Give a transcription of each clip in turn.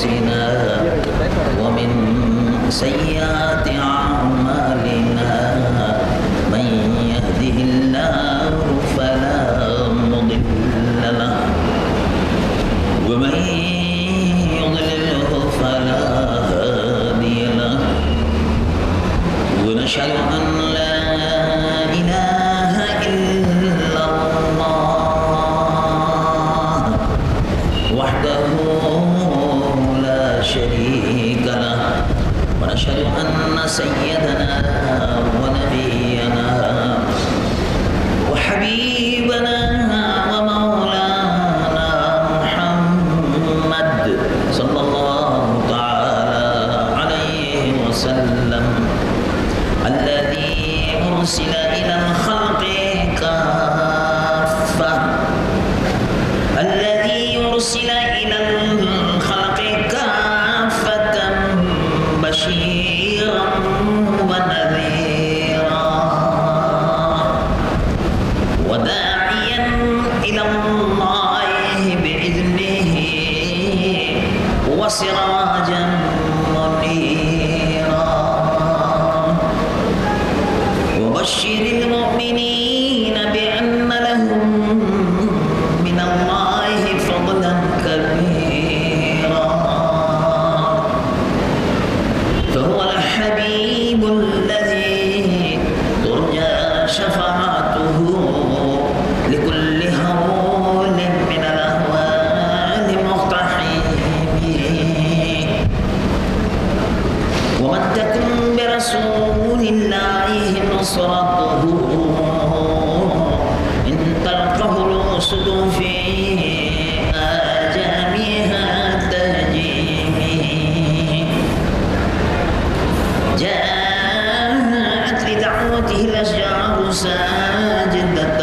أنفسنا ومن سيئات أعمالنا من يهده الله فلا مضل له ومن يضلله فلا هادي له ونشهد أن لا إله إلا الله وحده لا شريك له ونشهد أن سيدنا ونبينا وحبيبنا ومولانا محمد صلى الله تعالى عليه وسلم الذي أرسل إلى الخلق كافة الذي أرسل إلى الخلق كافة بشيرا ونذيرا وداعيا إلى الله بإذنه وسراجا منيرا وبشر المؤمنين بأن لهم من الله فضلا كبيرا فهو الحبيب الذي ترجى شفاعته لكل هول من الأهوال مقتحم ومن تكن برسول الله نصرته إن تلقه الأسد في آجامها تهجيم جاءت لدعوته الأشجار ساجدة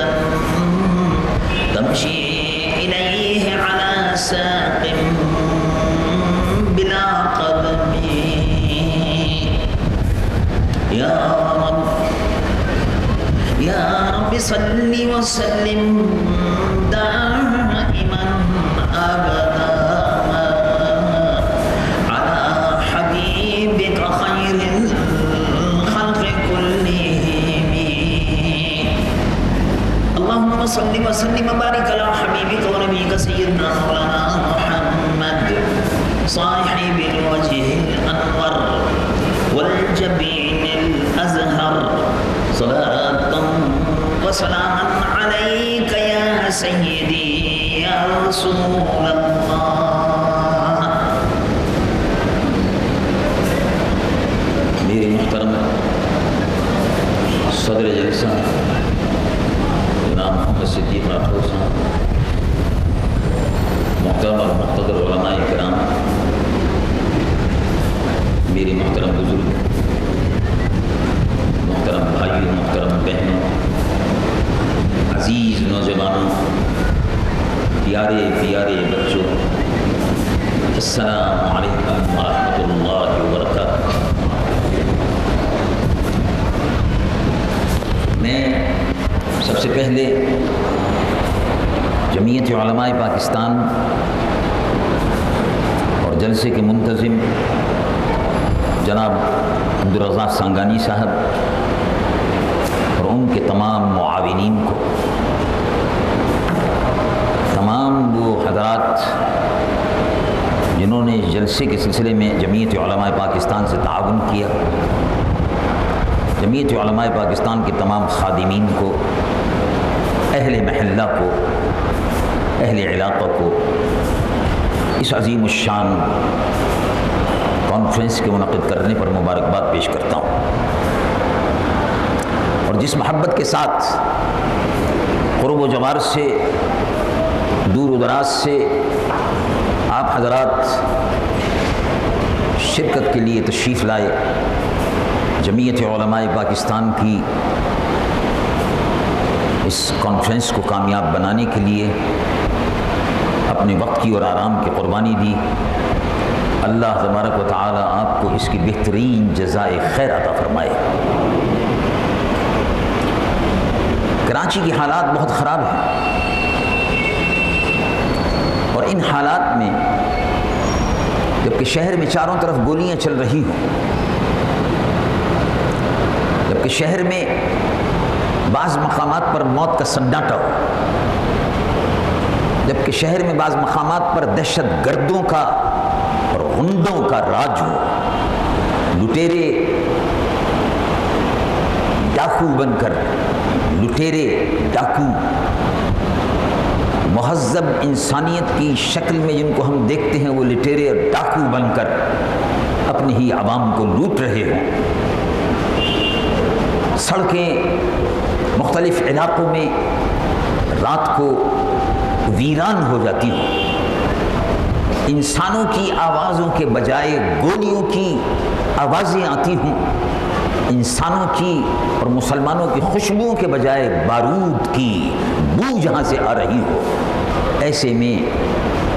تمشي إليه على ساق بلا قدم يا رب صل وسلم دائما أبدا على حبيبك خير الخلق كلهم اللهم صل وسلم وبارك على حبيبك ونبيك سيدنا مولانا محمد صاحب الوجه الأنور والجبين الأزهر صلاة وسلاما عليك يا سيدي يا رسول الله میری محترم صدر جلسہ جناب محمد صدیق راٹھور صاحب محترم اور مقتدر علماء کرام میری محترم بزرگ محترم بھائیوں محترم بہنوں عزیز نوجوانوں پیارے پیارے بچوں السلام علیکم ورحمۃ اللہ وبرکاتہ میں سب سے پہلے جمعیت علماء پاکستان اور جلسے کے منتظم جناب عبدالرزاق سانگانی صاحب اور ان کے تمام معاونین کو تمام وہ حضرات جنہوں نے اس جلسے کے سلسلے میں جمعیت علماء پاکستان سے تعاون کیا جمعیت علماء پاکستان کے تمام خادمین کو اہل محلہ کو اہل علاقہ کو اس عظیم الشان کانفرنس کے منعقد کرنے پر مبارکباد پیش کرتا ہوں اور جس محبت کے ساتھ قرب و جوار سے دور و دراز سے آپ حضرات شرکت کے لیے تشریف لائے جمعیت علماء پاکستان کی اس کانفرنس کو کامیاب بنانے کے لیے اپنے وقت کی اور آرام کی قربانی دی اللہ تبارک و تعالی آپ کو اس کی بہترین جزائے خیر عطا فرمائے۔ کراچی کی حالات بہت خراب ہیں اور ان حالات میں جبکہ شہر میں چاروں طرف گولیاں چل رہی ہوں، جبکہ شہر میں بعض مقامات پر موت کا سناٹا ہو، جبکہ شہر میں بعض مقامات پر دہشت گردوں کا اور غنڈوں کا راج ہو، لٹیرے ڈاکو بن کر، لٹیرے ڈاکو مہذب انسانیت کی شکل میں جن کو ہم دیکھتے ہیں، وہ لٹیرے اور ڈاکو بن کر اپنی ہی عوام کو لوٹ رہے ہوں، سڑکیں مختلف علاقوں میں رات کو ویران ہو جاتی ہوں، انسانوں کی آوازوں کے بجائے گولیوں کی آوازیں آتی ہوں، انسانوں کی اور مسلمانوں کی خوشبوؤں کے بجائے بارود کی بو جہاں سے آ رہی ہو، ایسے میں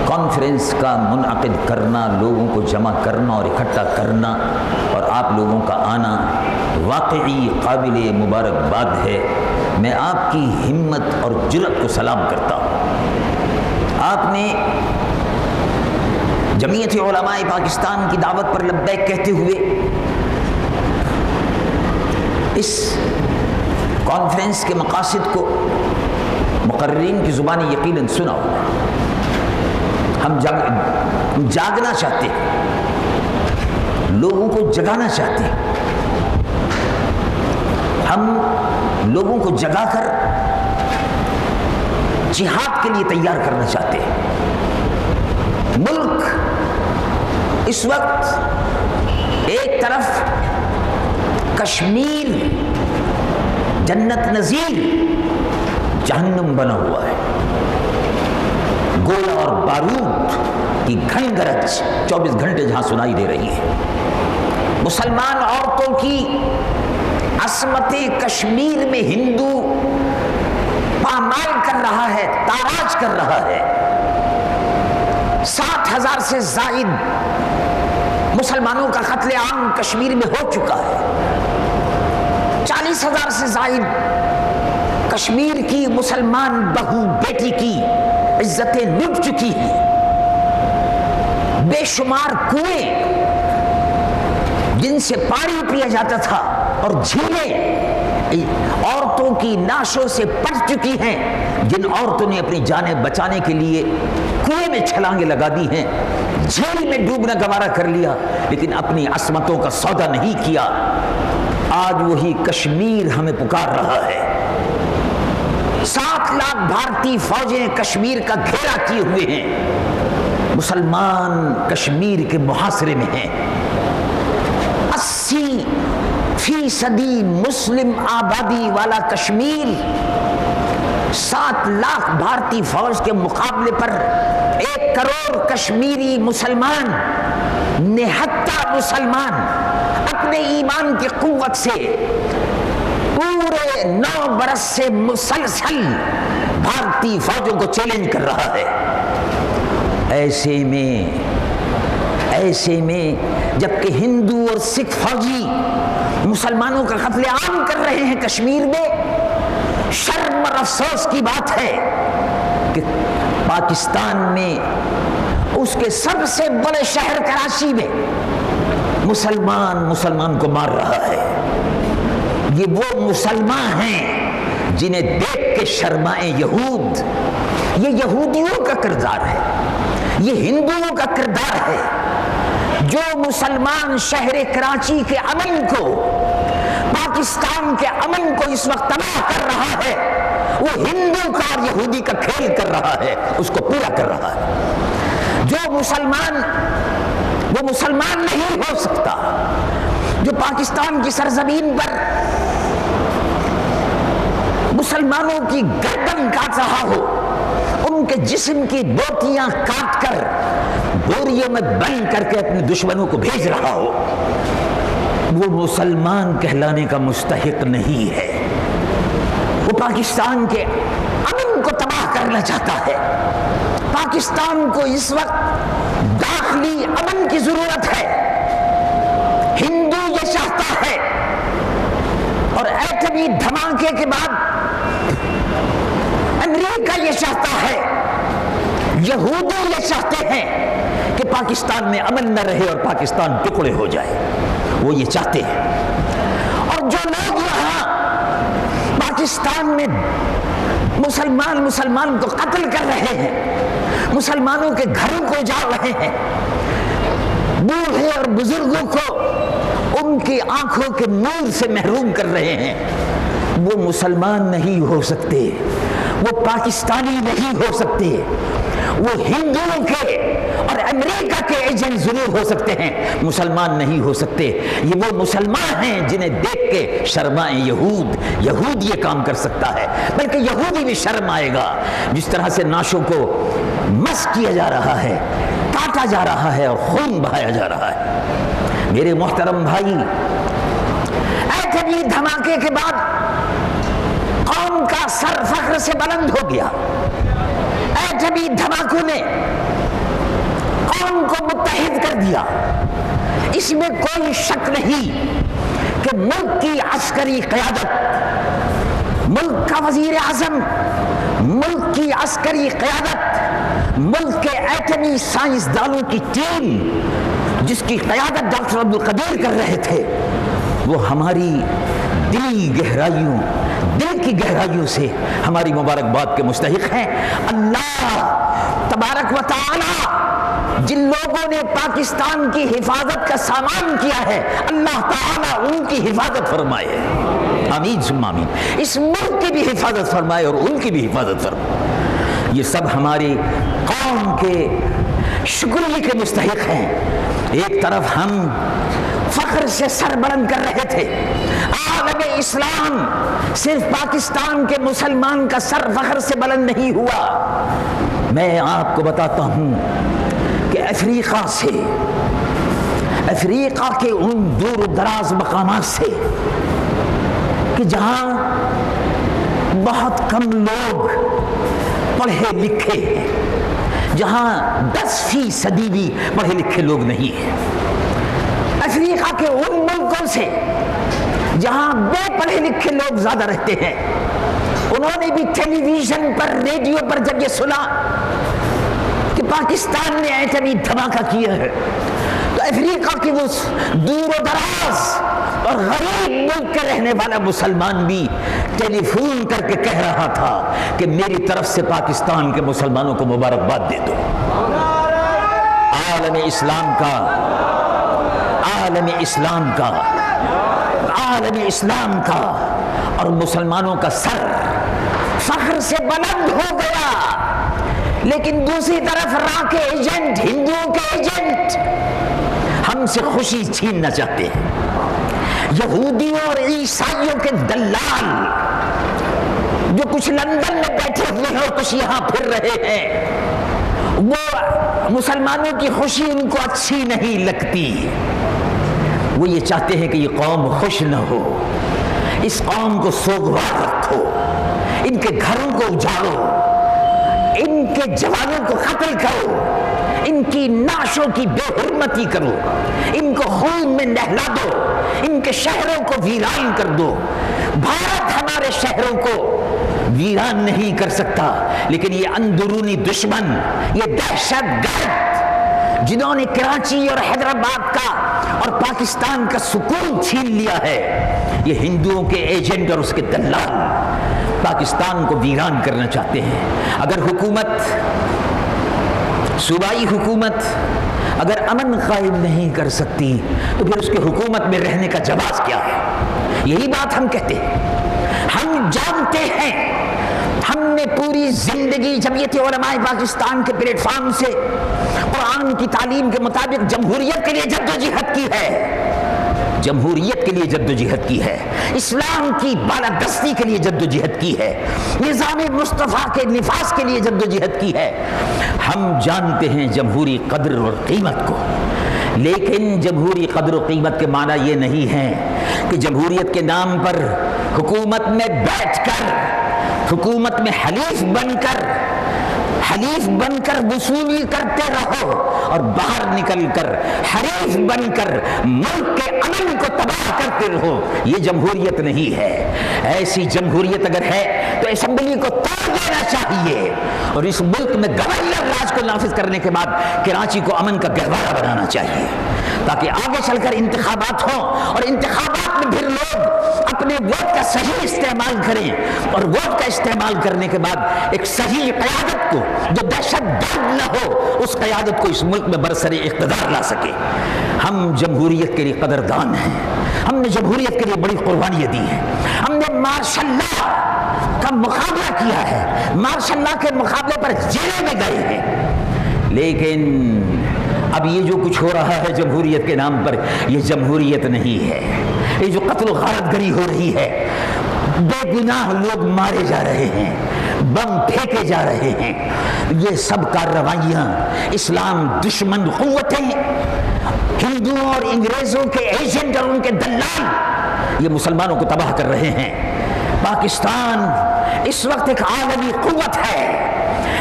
کانفرنس کا منعقد کرنا، لوگوں کو جمع کرنا اور اکٹھا کرنا اور آپ لوگوں کا آنا واقعی قابل مبارکباد ہے۔ میں آپ کی ہمت اور جرأت کو سلام کرتا ہوں۔ آپ نے جمعیت علماء پاکستان کی دعوت پر لبیک کہتے ہوئے اس کانفرنس کے مقاصد کو مقررین کی زبان یقیناً سنا ہوگا۔ ہم جاگنا چاہتے ہیں، لوگوں کو جگانا چاہتے ہیں، ہم لوگوں کو جگا کر جہاد کے لیے تیار کرنا چاہتے ہیں۔ ملک اس وقت ایک طرف کشمیر جنت نظیر جہنم بنا ہوا ہے، گولہ اور بارود کی گھن گرج 24 گھنٹے جہاں سنائی دے رہی ہے۔ مسلمان عورتوں کی عصمت کشمیر میں ہندو پامال کر رہا ہے، تاراج کر رہا ہے۔ 60,000 سے زائد مسلمانوں کا قتل عام کشمیر میں ہو چکا ہے، 40,000 سے زائد کشمیر کی مسلمان بہو بیٹی کی عزتیں لٹ چکی ہیں، بے شمار کنویں جن سے پانی پیا جاتا تھا اور جھیلیں عورتوں کی ناشوں سے پٹ چکی ہیں، جن عورتوں نے اپنی جانیں بچانے کے لیے کنویں میں چھلانگیں لگا دی ہیں، جھیل میں ڈوبنا گوارا کر لیا، لیکن اپنی عصمتوں کا سودا نہیں کیا۔ آج وہی کشمیر ہمیں پکار رہا ہے۔ 7 لاکھ بھارتی فوجیں کشمیر کا گھیرا کیے ہوئے ہیں، مسلمان کشمیر کے محاصرے میں ہیں۔ 80% مسلم آبادی والا کشمیر 7 لاکھ بھارتی فوج کے مقابلے پر 1 کروڑ کشمیری مسلمان، نہتہ مسلمان اپنے ایمان کی قوت سے پورے 9 برس سے مسلسل بھارتی فوجوں کو چیلنج کر رہا ہے۔ ایسے میں جبکہ ہندو اور سکھ فوجی مسلمانوں کا قتل عام کر رہے ہیں کشمیر میں، شرم اور افسوس کی بات ہے کہ پاکستان میں اس کے سب سے بڑے شہر کراچی میں مسلمان کو مار رہا ہے۔ یہ وہ مسلمان ہیں جنہیں دیکھ کے شرمائے یہود۔ یہ یہودیوں کا کردار ہے، یہ ہندوؤں کا کردار ہے۔ جو مسلمان شہر کراچی کے امن کو، پاکستان کے امن کو اس وقت تباہ کر رہا ہے، وہ ہندو کا اور یہودی کا کھیل کر رہا ہے، اس کو پورا کر رہا ہے۔ جو مسلمان وہ مسلمان نہیں ہو سکتا جو پاکستان کی سرزمین پر مسلمانوں کی گردن کاٹ رہا ہو، ان کے جسم کی بوٹیاں کاٹ کر بوریوں میں بند کر کے اپنے دشمنوں کو بھیج رہا ہو، وہ مسلمان کہلانے کا مستحق نہیں ہے۔ وہ پاکستان کے امن کو تباہ کرنا چاہتا ہے۔ پاکستان کو اس وقت داخلی امن کی ضرورت ہے۔ ہندو یہ چاہتا ہے، اور ایٹمی دھماکے کے بعد امریکہ یہ چاہتا ہے، یہودی یہ چاہتے ہیں کہ پاکستان میں امن نہ رہے اور پاکستان ٹکڑے ہو جائے، وہ یہ چاہتے ہیں۔ اور جو لوگ یہاں پاکستان میں مسلمان کو قتل کر رہے ہیں، مسلمانوں کے گھروں کو اجاڑ رہے ہیں، بوڑھے اور بزرگوں کو ان کی آنکھوں کے نور سے محروم کر رہے ہیں، وہ مسلمان نہیں ہو سکتے، وہ پاکستانی نہیں ہو سکتے، وہ ہندوؤں کے اور امریکہ کے ایجنٹ ضرور ہو سکتے ہیں، مسلمان نہیں ہو سکتے۔ یہ وہ مسلمان ہیں جنہیں دیکھ کے شرمائیں یہود یہ کام کر سکتا ہے، بلکہ یہودی بھی شرم آئے گا جس طرح سے نعشوں کو مس کیا جا رہا ہے، کاٹا جا رہا ہے اور خون بہایا جا رہا ہے۔ میرے محترم بھائی، ایٹمی دھماکے کے بعد قوم کا سر فخر سے بلند ہو گیا۔ ایٹمی دھماکوں نے قوم کو متحد کر دیا، اس میں کوئی شک نہیں کہ ملک کی عسکری قیادت، ملک کا وزیر اعظم، ملک کی عسکری قیادت، ملک کے ایٹمی سائنسدانوں کی ٹیم جس کی قیادت ڈاکٹر عبدالقدیر کر رہے تھے، وہ ہماری دل کی گہرائیوں سے ہماری مبارکباد کے مستحق ہیں۔ اللہ تبارک و تعالی جن لوگوں نے پاکستان کی حفاظت کا سامان کیا ہے، اللہ تعالیٰ ان کی حفاظت فرمائے، آمین ثم آمین۔ اس ملک کی بھی حفاظت فرمائے اور ان کی بھی حفاظت فرمائے۔ یہ سب ہماری قوم کے شکریہ کے مستحق ہیں۔ ایک طرف ہم فخر سے سر بلند کر رہے تھے، عالم اسلام صرف پاکستان کے مسلمان کا سر فخر سے بلند نہیں ہوا۔ میں آپ کو بتاتا ہوں کہ افریقہ کے ان دور و دراز مقامات سے کہ جہاں بہت کم لوگ پڑھے لکھے ہیں، جہاں 10% بھی پڑھے لکھے لوگ نہیں ہیں، افریقہ کے ان ملکوں سے جہاں بے پڑھے لکھے لوگ زیادہ رہتے ہیں، انہوں نے بھی ٹیلی ویژن پر، ریڈیو پر جب یہ سنا کہ پاکستان نے ایٹمی دھماکہ کیا ہے، تو افریقہ کی وہ دور و دراز اور غریب ملک کے رہنے والا مسلمان بھی ٹیلی فون کر کے کہہ رہا تھا کہ میری طرف سے پاکستان کے مسلمانوں کو مبارکباد دے دو۔ عالم اسلام کا اور مسلمانوں کا سر فخر سے بلند ہو گیا، لیکن دوسری طرف راہ کے ایجنٹ، ہندوؤں کے ایجنٹ ہم سے خوشی چھیننا چاہتے ہیں۔ یہودیوں اور عیسائیوں کے دلال جو کچھ لندن میں بیٹھے ہوئے ہیں اور کچھ یہاں پھر رہے ہیں، وہ مسلمانوں کی خوشی ان کو اچھی نہیں لگتی۔ وہ یہ چاہتے ہیں کہ یہ قوم خوش نہ ہو، اس قوم کو سوگوار رکھو، ان کے گھروں کو اجاڑو، ان کے جوانوں کو قتل کرو، ان کی نعشوں کی بے حرمتی کرو، ان کو خون میں نہلا دو، ان کے شہروں کو ویران کر دو۔ بھارت ہمارے شہروں کو ویران نہیں کر سکتا، لیکن یہ اندرونی دشمن، یہ دہشت گرد جنہوں نے کراچی اور حیدرآباد کا اور پاکستان کا سکون چھین لیا ہے، یہ ہندوؤں کے ایجنٹ اور اس کے دلال پاکستان کو ویران کرنا چاہتے ہیں۔ اگر صوبائی حکومت اگر امن قائم نہیں کر سکتی تو پھر اس کے حکومت میں رہنے کا جواز کیا ہے؟ یہی بات ہم کہتے ہیں۔ ہم جانتے ہیں، ہم نے پوری زندگی جمعیت علماء پاکستان کے پلیٹ فارم سے قرآن کی تعلیم کے مطابق جمہوریت کے لیے جدوجہد کی ہے، جمہوریت کے لیے جدوجہد کی ہے، اسلام کی بالادستی کے لیے جدوجہد کی ہے، نظام مصطفیٰ کے نفاذ کے لیے جدوجہد کی ہے۔ ہم جانتے ہیں جمہوری قدر اور قیمت کو، لیکن جمہوری قدر و قیمت کے معنی یہ نہیں ہے کہ جمہوریت کے نام پر حکومت میں بیٹھ کر، حکومت میں حلیف بن کر حلیف بن کر وصولی کرتے رہو اور باہر نکل کر حریف بن کر ملک کے امن کو تباہ کرتے رہو، یہ جمہوریت نہیں ہے۔ ایسی جمہوریت اگر ہے تو اسمبلی کو توڑ دینا چاہیے اور اس ملک میں گورنر راج کو نافذ کرنے کے بعد کراچی کو امن کا گہوارہ بنانا چاہیے، تاکہ آگے چل کر انتخابات ہوں اور انتخابات میں پھر لوگ اپنے ووٹ کا صحیح استعمال کریں، اور ووٹ کا استعمال کرنے کے بعد ایک صحیح قیادت کو جو دہشت گرد نہ ہو، اس قیادت کو اس ملک میں برسر اقتدار لا سکے۔ ہم جمہوریت کے لیے قدردان ہیں، ہم نے جمہوریت کے لیے بڑی قربانیاں دی ہیں، ہم نے ماشاء اللہ کا مقابلہ کیا ہے، ماشاء اللہ کے مقابلے پر جیلوں میں گئے ہیں، لیکن اب یہ جو کچھ ہو رہا ہے جمہوریت کے نام پر، یہ جمہوریت نہیں ہے۔ یہ جو قتل و غارت گری ہو رہی ہے، بے گناہ لوگ مارے جا رہے ہیں، بم پھینکے جا رہے ہیں، یہ سب کارروائیاں اسلام دشمن قوتیں، ہندوؤں اور انگریزوں کے ایجنٹ اور ان کے دلال یہ مسلمانوں کو تباہ کر رہے ہیں۔ پاکستان اس وقت ایک عالمی قوت ہے،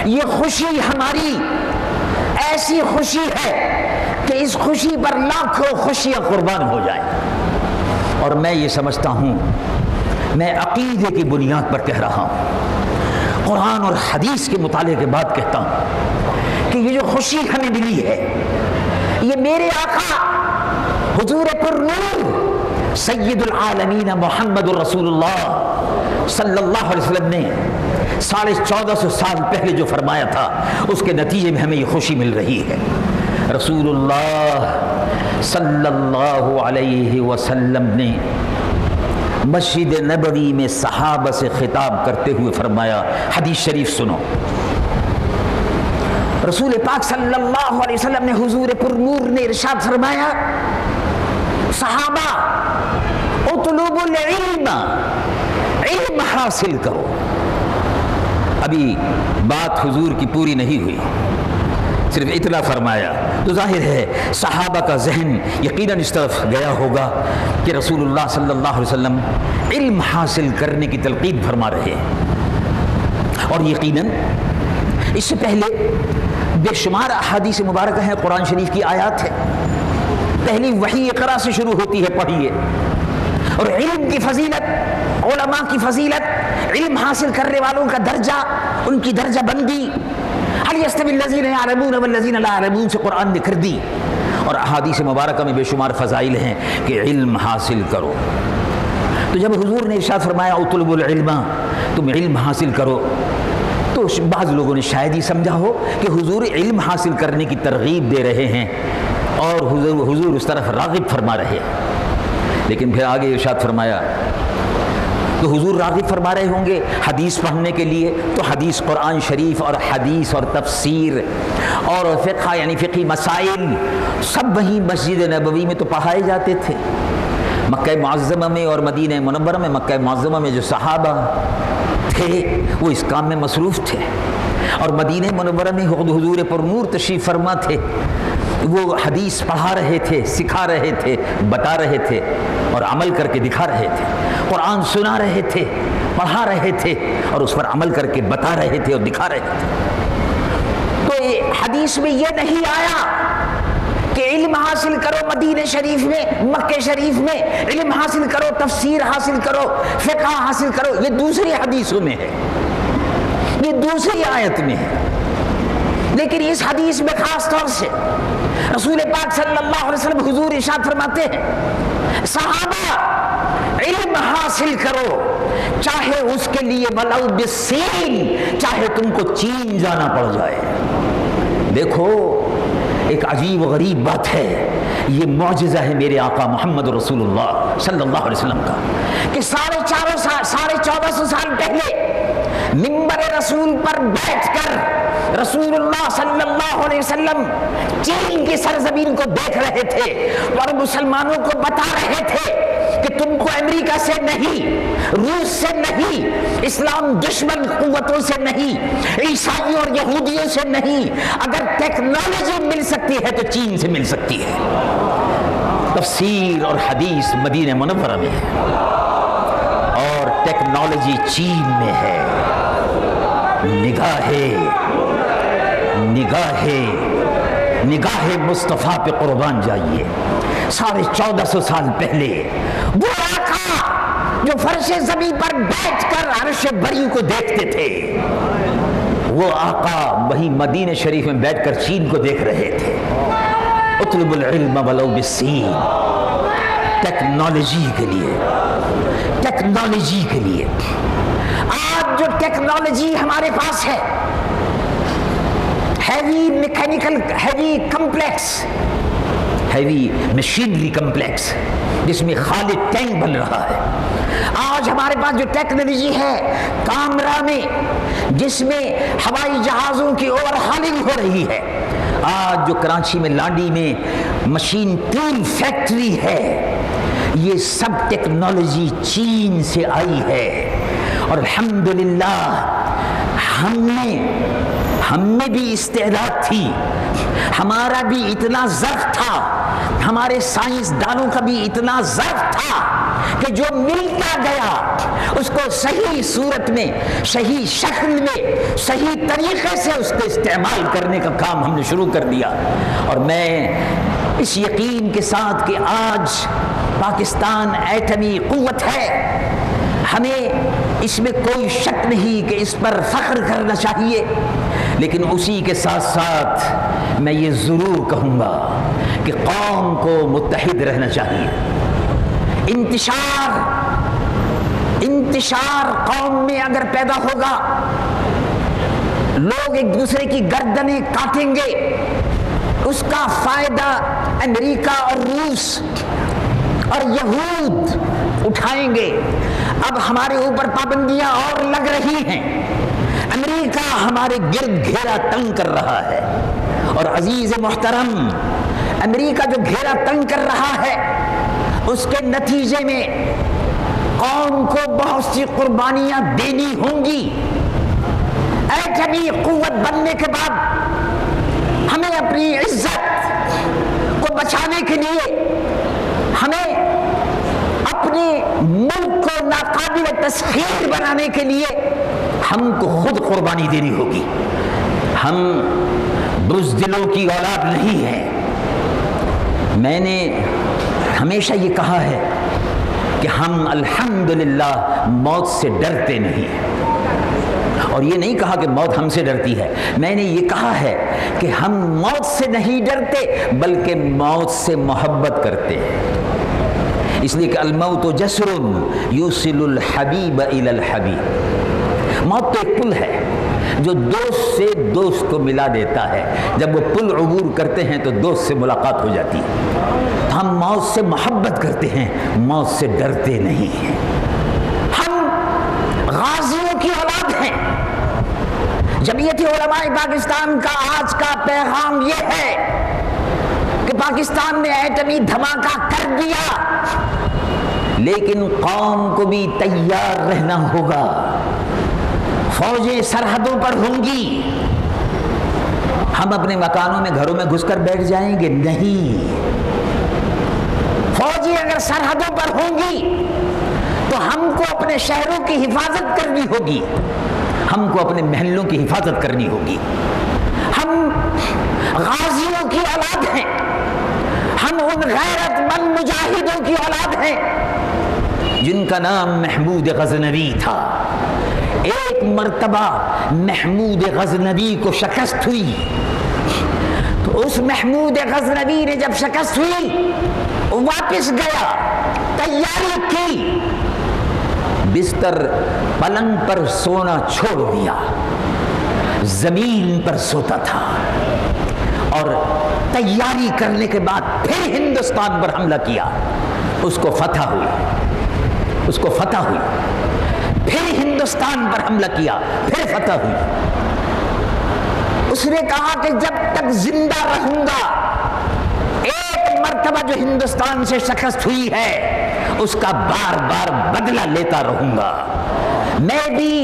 یہ خوشی ہماری ایسی خوشی ہے کہ اس خوشی پر لاکھوں خوشیاں قربان ہو جائیں، اور میں یہ سمجھتا ہوں، میں عقیدے کی بنیاد پر کہہ رہا ہوں، قرآن اور حدیث کے مطالعے کے بعد کہتا ہوں کہ یہ جو خوشی ہمیں ملی ہے، یہ میرے آقا حضور پر نور سید العالمین محمد الرسول اللہ صلی اللہ علیہ وسلم نے 1450 سال پہلے جو فرمایا تھا، اس کے نتیجے میں ہمیں یہ خوشی مل رہی ہے۔ رسول اللہ صلی اللہ علیہ وسلم نے مسجد نبوی میں صحابہ سے خطاب کرتے ہوئے فرمایا، حدیث شریف سنو، رسول پاک صلی اللہ علیہ وسلم نے حضور پر نور نے ارشاد فرمایا، صحابہ اطلبوا العلم، علم حاصل کرو۔ ابھی بات حضور کی پوری نہیں ہوئی، صرف اطلاع فرمایا، تو ظاہر ہے صحابہ کا ذہن یقیناً اس طرف گیا ہوگا کہ رسول اللہ صلی اللہ علیہ وسلم علم حاصل کرنے کی تلقین فرما رہے ہیں، اور یقیناً اس سے پہلے بے شمار احادیث مبارکہ ہیں، قرآن شریف کی آیات ہے، پہلی وحی اقرا سے شروع ہوتی ہے، پڑھیے، اور علم کی فضیلت، علماء کی فضیلت، علم حاصل کرنے والوں کا درجہ، ان کی درجہ بندی، هل يستوي الذين يعلمون والذين لا يعلمون سے قرآن نے کر دی، اور احادیث مبارکہ میں بے شمار فضائل ہیں کہ علم حاصل کرو۔ تو جب حضور نے ارشاد فرمایا اطلبوا العلم، تم علم حاصل کرو، تو بعض لوگوں نے شاید ہی سمجھا ہو کہ حضور علم حاصل کرنے کی ترغیب دے رہے ہیں اور حضور اس طرف راغب فرما رہے ہیں، لیکن پھر آگے ارشاد فرمایا، تو حضور راغب فرما رہے ہوں گے حدیث پڑھنے کے لیے، تو حدیث قرآن شریف اور حدیث اور تفسیر اور فقہ یعنی فقہی مسائل سب وہیں مسجد نبوی میں تو پڑھائے جاتے تھے۔ مکہ معظمہ میں اور مدینہ منورہ میں، مکہ معظمہ میں جو صحابہ تھے وہ اس کام میں مصروف تھے، اور مدینہ منورہ میں حضور پر نور تشریف فرما تھے، وہ حدیث پڑھا رہے تھے، سکھا رہے تھے، بتا رہے تھے اور عمل کر کے دکھا رہے تھے، قرآن سنا رہے تھے، پڑھا رہے تھے اور اس پر عمل کر کے بتا رہے تھے اور دکھا رہے تھے۔ تو حدیث میں یہ نہیں آیا کہ علم حاصل کرو مدینہ شریف میں، مکہ شریف میں علم حاصل کرو، تفسیر حاصل کرو، فقہ حاصل کرو، یہ دوسری حدیثوں میں ہے، یہ دوسری آیت میں ہے، لیکن اس حدیث میں خاص طور سے رسول پاک صلی اللہ علیہ وسلم حضور ارشاد فرماتے ہیں، صحابہ علم حاصل کرو، چاہے اس کے لیے ولو بالسین، چاہے تم کو چین جانا پڑ جائے۔ دیکھو ایک عجیب و غریب بات ہے، یہ معجزہ ہے میرے آقا محمد رسول اللہ صلی اللہ علیہ وسلم کا، کہ 1450 سال پہلے منبر رسول پر بیٹھ کر رسول اللہ صلی اللہ علیہ وسلم چین کی سرزمین کو دیکھ رہے تھے اور مسلمانوں کو بتا رہے تھے کہ تم کو امریکہ سے نہیں، روس سے نہیں، اسلام دشمن قوتوں سے نہیں، عیسائیوں اور یہودیوں سے نہیں، اگر ٹیکنالوجی مل سکتی ہے تو چین سے مل سکتی ہے۔ تفسیر اور حدیث مدینہ منورہ میں ہے اور ٹیکنالوجی چین میں ہے۔ نگاہ نگاہ مصطفیٰ پہ قربان جائیے. 1450 سال پہلے وہ آقا جو فرش زمین پر بیٹھ کر عرش بری کو دیکھتے تھے، وہ آقا وہی مدینہ شریف میں بیٹھ کر چین کو دیکھ رہے تھے. اطلب العلم ولو بالسین. ٹیکنالوجی کے لیے آج جو ٹیکنالوجی ہمارے پاس ہے، heavy mechanical, heavy complex, heavy machinery complex, جس میں خالد ٹینک بن رہا ہے. آج ہمارے پاس جو ٹیکنالوجی ہے کامرا میں، جس میں ہوائی جہازوں کی اوور ہالنگ ہو رہی ہے. آج جو کراچی میں لانڈی میں مشین ٹول فیکٹری ہے، یہ سب ٹیکنالوجی چین سے آئی ہے. اور الحمدللہ ہم میں بھی استعداد تھی، ہمارا بھی اتنا ظرف تھا، ہمارے سائنسدانوں کا بھی اتنا ظرف تھا کہ جو ملتا گیا اس کو صحیح صورت میں، صحیح شکل میں، صحیح طریقے سے اس کو استعمال کرنے کا کام ہم نے شروع کر دیا. اور میں اس یقین کے ساتھ کہ آج پاکستان ایٹمی قوت ہے، ہمیں اس میں کوئی شک نہیں کہ اس پر فخر کرنا چاہیے، لیکن اسی کے ساتھ ساتھ میں یہ ضرور کہوں گا کہ قوم کو متحد رہنا چاہیے. انتشار قوم میں اگر پیدا ہوگا، لوگ ایک دوسرے کی گردنیں کاٹیں گے، اس کا فائدہ امریکہ اور روس اور یہود اٹھائیں گے. اب ہمارے اوپر پابندیاں اور لگ رہی ہیں، امریکہ ہمارے گرد گھیرا تنگ کر رہا ہے. اور عزیز محترم، امریکہ جو گھیرا تنگ کر رہا ہے، اس کے نتیجے میں قوم کو بہت سی قربانیاں دینی ہوں گی. ایٹمی قوت بننے کے بعد ہمیں اپنی عزت کو بچانے کے لیے، ہمیں اپنے ملک کو ناقابل تسخیر بنانے کے لیے ہم کو خود قربانی دینی ہوگی. ہم بزدلوں کی اولاد نہیں ہیں. میں نے ہمیشہ یہ کہا ہے کہ ہم الحمدللہ موت سے ڈرتے نہیں. اور یہ نہیں کہا کہ موت ہم سے ڈرتی ہے، میں نے یہ کہا ہے کہ ہم موت سے نہیں ڈرتے بلکہ موت سے محبت کرتے ہیں. اس لیے کہ الموت جسر یوصل الحبیب الی الحبیب. موت تو ایک پل ہے جو دوست سے دوست کو ملا دیتا ہے. جب وہ پل عبور کرتے ہیں تو دوست سے ملاقات ہو جاتی ہے. ہم موت سے محبت کرتے ہیں، موت سے ڈرتے نہیں ہیں. ہم غازیوں کی اولاد ہیں. جمعیت علماء پاکستان کا آج کا پیغام یہ ہے کہ پاکستان نے ایٹمی دھماکہ کر دیا، لیکن قوم کو بھی تیار رہنا ہوگا. فوجیں سرحدوں پر ہوں گی. ہم اپنے مکانوں میں، گھروں میں گھس کر بیٹھ جائیں گے؟ نہیں. فوجیں اگر سرحدوں پر ہوں گی تو ہم کو اپنے شہروں کی حفاظت کرنی ہوگی، ہم کو اپنے محلوں کی حفاظت کرنی ہوگی. ہم غازیوں کی اولاد ہیں، ہم ان غیرت مند مجاہدوں کی اولاد ہیں جن کا نام محمود غزنوی تھا. ایک مرتبہ محمود غزنوی کو شکست ہوئی تو اس محمود غزنوی نے جب شکست ہوئی واپس گیا، تیاری کی، بستر پلنگ پر سونا چھوڑ دیا، زمین پر سوتا تھا. اور تیاری کرنے کے بعد پھر ہندوستان پر حملہ کیا. اس کو فتح ہوئی. پھر ہندوستان پر حملہ کیا، پھر فتح ہوئی. اس نے کہا کہ جب تک زندہ رہوں گا، ایک مرتبہ جو ہندوستان سے شکست ہوئی ہے اس کا بار بار بدلہ لیتا رہوں گا. میں بھی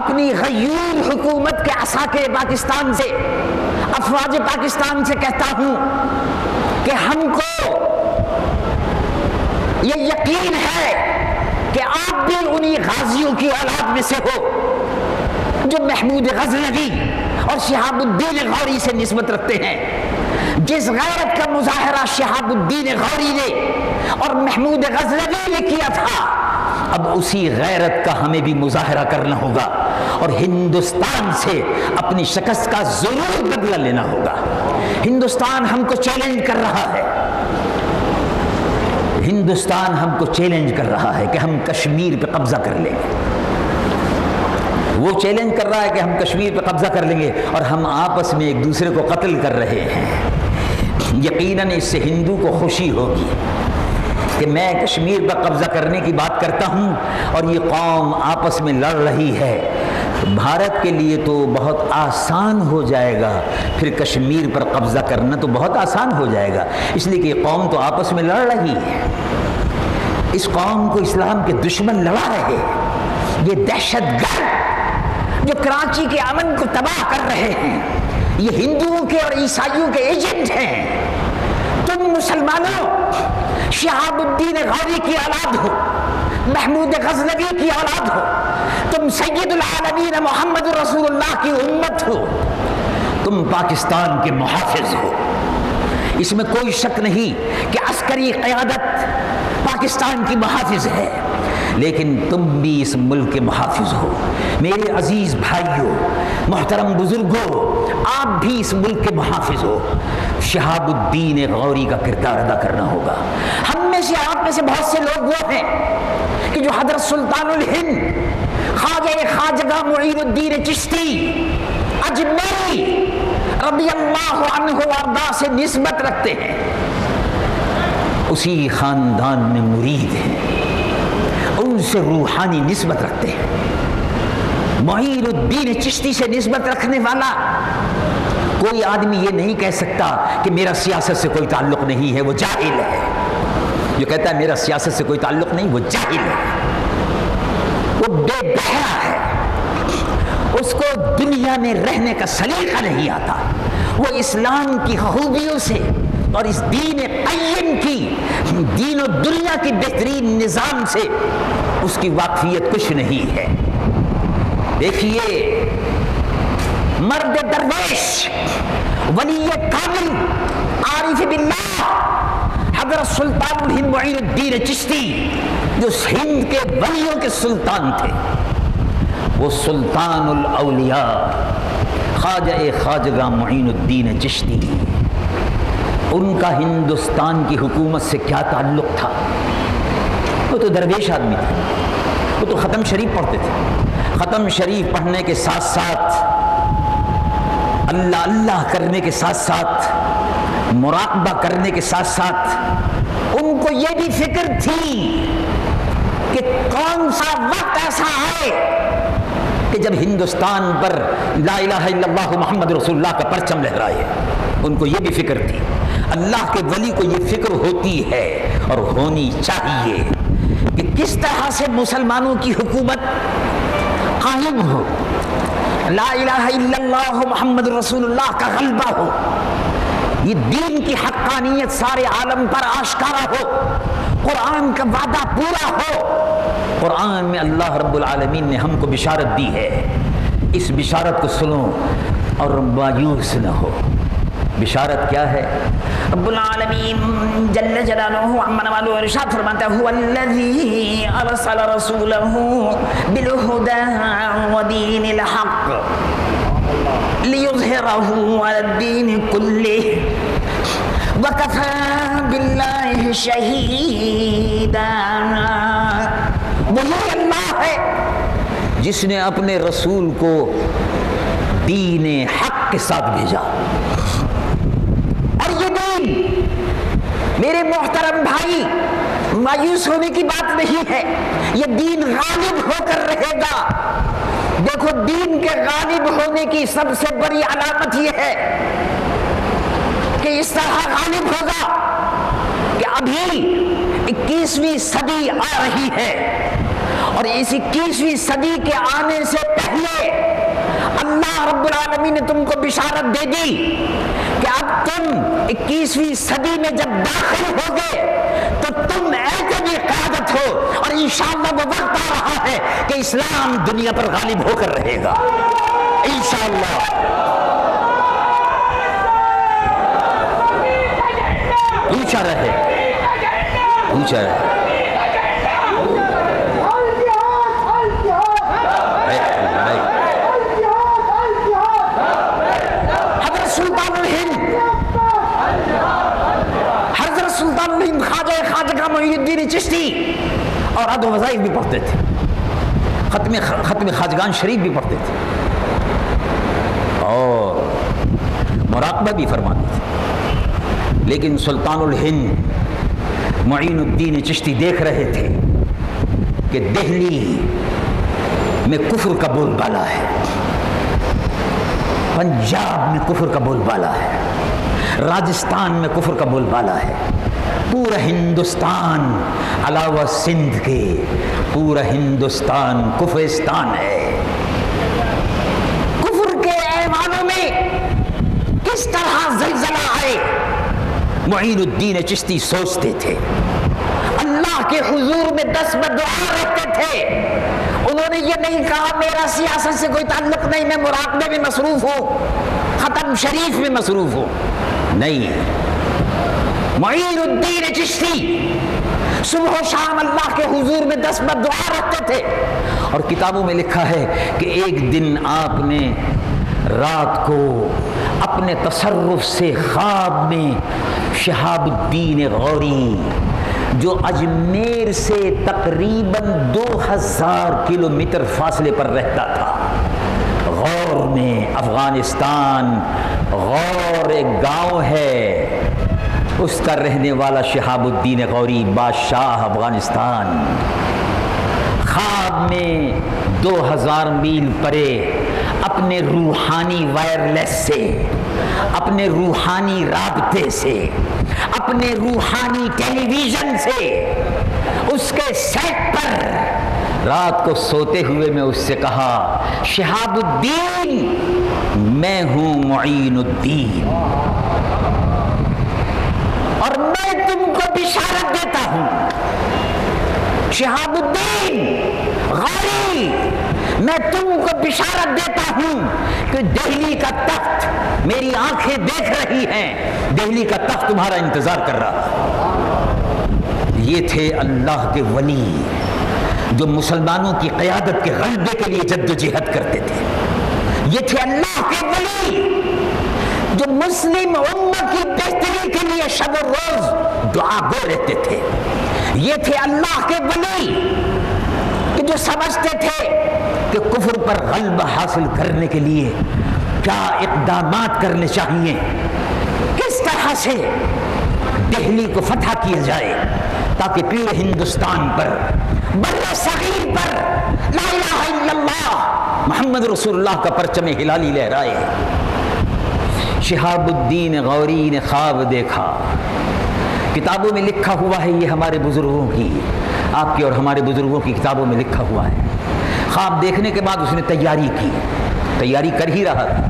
اپنی غیور حکومت کے عساکر پاکستان سے، افواج پاکستان سے کہتا ہوں کہ ہم کو یہ یقین ہے کہ آپ بھی انہی غازیوں کی اولاد میں سے ہو. جو محمود غزنوی اور شہاب الدین غوری سے نسبت رکھتے ہیں، جس غیرت کا مظاہرہ شہاب الدین غوری نے اور محمود غزنوی نے کیا تھا، اب اسی غیرت کا ہمیں بھی مظاہرہ کرنا ہوگا اور ہندوستان سے اپنی شکست کا ضرور بدلہ لینا ہوگا۔ ہندوستان ہم کو چیلنج کر رہا ہے، ہندوستان ہم کو چیلنج کر رہا ہے کہ ہم کشمیر پہ قبضہ کر لیں گے۔ وہ چیلنج کر رہا ہے کہ ہم کشمیر پہ قبضہ کر لیں گے اور ہم آپس میں ایک دوسرے کو قتل کر رہے ہیں۔ یقیناً اس سے ہندو کو خوشی ہوگی کہ میں کشمیر پر قبضہ کرنے کی بات کرتا ہوں اور یہ قوم آپس میں لڑ رہی ہے۔ بھارت کے لیے تو بہت آسان ہو جائے گا، پھر کشمیر پر قبضہ کرنا تو بہت آسان ہو جائے گا، اس لیے کہ یہ قوم تو آپس میں لڑ رہی ہے۔ اس قوم کو اسلام کے دشمن لڑا رہے، یہ دہشت گرد جو کراچی کے امن کو تباہ کر رہے ہیں، یہ ہندوؤں کے اور عیسائیوں کے ایجنٹ ہیں۔ تم مسلمانوں شہاب الدین غوری کی اولاد ہو، محمود غزنوی کی اولاد ہو، تم سید العالمین محمد رسول اللہ کی امت ہو، تم پاکستان کے محافظ ہو۔ اس میں کوئی شک نہیں کہ عسکری قیادت پاکستان کی محافظ ہے، لیکن تم بھی اس ملک کے محافظ ہو۔ میرے عزیز بھائیوں، محترم بزرگوں، آپ بھی اس ملک کے محافظ ہو۔ شہاب الدین غوری کا کردار ادا کرنا ہوگا۔ ہم میں سے، آپ میں سے بہت سے لوگ وہ ہیں کہ جو حضرت سلطان الہند خواجہ خواجگاہ معین الدین چشتی اجمیری رضی اللہ عنہ وارضاہ سے نسبت رکھتے ہیں، اسی خاندان میں مرید ہیں، ان سے روحانی نسبت رکھتے ہیں۔ معین الدین چشتی سے نسبت رکھنے والا کوئی آدمی یہ نہیں کہہ سکتا کہ میرا سیاست سے کوئی تعلق نہیں ہے، وہ جاہل ہے۔ جو کہتا ہے میرا سیاست سے کوئی تعلق نہیں، وہ جاہل ہے، وہ بے بہرا ہے، اس کو دنیا میں رہنے کا سلیقہ نہیں آتا، وہ اسلام کی خوبیوں سے اور اس دین قیم کی، دین و دنیا کی بہترین نظام سے اس کی واقفیت کچھ نہیں ہے۔ دیکھیے، مرد درویش، ولی کامل، عارف باللہ حضرت سلطان الہند معین الدین چشتی، جو ہند کے ولیوں کے سلطان تھے، وہ سلطان الاولیاء خواجہ خواجگاہ معین الدین چشتی، ان کا ہندوستان کی حکومت سے کیا تعلق تھا؟ وہ تو درویش آدمی تھے، وہ تو ختم شریف پڑھتے تھے، ختم شریف پڑھنے کے ساتھ ساتھ اللہ اللہ کرنے کے ساتھ ساتھ مراقبہ کرنے کے ساتھ ساتھ ان کو یہ بھی فکر تھی کہ کون سا وقت ایسا آئے کہ جب ہندوستان پر لا الہ الا اللہ محمد رسول اللہ کا پرچم لہرائے۔ ان کو یہ بھی فکر تھی، اللہ کے ولی کو یہ فکر ہوتی ہے اور ہونی چاہیے کہ کس طرح سے مسلمانوں کی حکومت قائم ہو، لا الہ الا اللہ محمد رسول اللہ کا غلبہ ہو، یہ دین کی حقانیت سارے عالم پر آشکارا ہو، قرآن کا وعدہ پورا ہو۔ قرآن میں اللہ رب العالمین نے ہم کو بشارت دی ہے، اس بشارت کو سنو اور مایوس نہ ہو۔ بشارت کیا ہے؟ رب العالمین جل جلالہ عما والو ارشاد فرماتا ہے، هو الذی ارسل رسولہ بالہدی ودین الحق لیظہرہ علی الدین کلہ وکفی باللہ شہیدا۔ وہی اللہ ہے جس نے اپنے رسول کو دین حق کے ساتھ بھیجا، اور یہ دین، میرے محترم بھائی، مایوس ہونے کی بات نہیں ہے، یہ دین غالب ہو کر رہے گا۔ دیکھو، دین کے غالب ہونے کی سب سے بڑی علامت یہ ہے کہ اس طرح غالب ہوگا کہ ابھی 21ویں صدی آ رہی ہے، اور اس 21ویں صدی کے آنے سے پہلے اللہ رب العالمین نے تم کو بشارت دے دی کہ اب تم 21ویں صدی میں جب داخل ہوگے تو تم ایسے بھی قیادت ہو، اور انشاءاللہ وہ وقت آ رہا ہے کہ اسلام دنیا پر غالب ہو کر رہے گا انشاءاللہ۔ اونچا رہے، اونچا رہے۔ حضرت سلطان الہند، حضرت سلطان الہند خواجہ معین الدین چشتی اور عد و وظائف بھی پڑھتے تھے، ختم خواجگان شریف بھی پڑھتے تھے اور مراقبہ بھی فرماتے تھے۔ لیکن سلطان الہند معین الدین چشتی دیکھ رہے تھے کہ دہلی میں کفر کا بول بالا ہے، پنجاب میں کفر کا بول بالا ہے، راجستان میں کفر کا بول بالا ہے، پورا ہندوستان علاوہ سندھ کے پورا ہندوستان کفرستان ہے۔ کفر کے ایوانوں میں کس طرح زلزلہ آئے، معین الدین چشتی سوچتے تھے۔ اللہ کے حضور میں دست بدعا رہتے تھے۔ انہوں نے یہ نہیں کہا میرا سیاست سے کوئی تعلق نہیں، میں مراقبے میں مصروف ہوں، ختم شریف میں مصروف ہوں، نہیں۔ معین الدین چشتی صبح و شام اللہ کے حضور میں دست بدعا رکھتے تھے، اور کتابوں میں لکھا ہے کہ ایک دن آپ نے رات کو اپنے تصرف سے خواب میں شہاب الدین غوری جو اجمیر سے تقریباً 2000 کلومیٹر فاصلے پر رہتا تھا، غور میں افغانستان، غور ایک گاؤں ہے، اس کا رہنے والا شہاب الدین غوری بادشاہ افغانستان خواب میں 2000 میل پرے اپنے روحانی وائرلیس سے، اپنے روحانی رابطے سے، اپنے روحانی ٹیلی ویژن سے اس کے سیٹ پر رات کو سوتے ہوئے میں اس سے کہا، شہاب الدین میں ہوں معین الدین، اور میں تم کو بشارت دیتا ہوں، شہاب الدین غوری میں تم کو بشارت دیتا ہوں کہ دہلی کا تخت میری آنکھیں دیکھ رہی ہیں، دہلی کا تخت تمہارا انتظار کر رہا ہے۔ یہ تھے اللہ کے ولی جو مسلمانوں کی قیادت کے غلبے کے لیے جد و جہد کرتے تھے۔ یہ تھے اللہ کے ولی جو مسلم امت کی بہتری کے لیے شب و روز دعا گو رہتے تھے۔ یہ تھے اللہ کے ولی کہ جو سمجھتے تھے کہ کفر پر غلبہ حاصل کرنے کے لیے کیا اقدامات کرنے چاہیے، کس طرح سے دہلی کو فتح کیا جائے تاکہ پورے ہندوستان پر، بر صغیر پر لا الہ الا اللہ محمد رسول اللہ کا پرچم ہلالی لہرائے۔ شہاب الدین غوری نے خواب دیکھا، کتابوں میں لکھا ہوا ہے، یہ ہمارے بزرگوں کی، آپ کی اور ہمارے بزرگوں کی کتابوں میں لکھا ہوا ہے۔ خواب دیکھنے کے بعد اس نے تیاری کی، تیاری کر ہی رہا تھا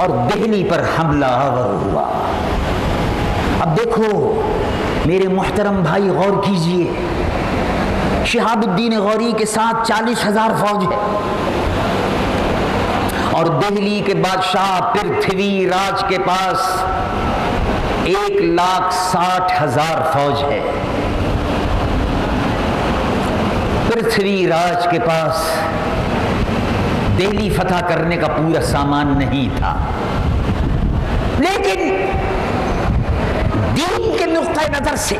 اور دہلی پر حملہ آور ہوا۔ اب دیکھو میرے محترم بھائی، غور کیجئے، شہاب الدین غوری کے ساتھ 40,000 فوج ہے اور دہلی کے بادشاہ پرتھوی راج کے پاس 1,60,000 فوج ہے۔ پرتھوی راج کے پاس دہلی فتح کرنے کا پورا سامان نہیں تھا، لیکن دین کے نقطۂ نظر سے،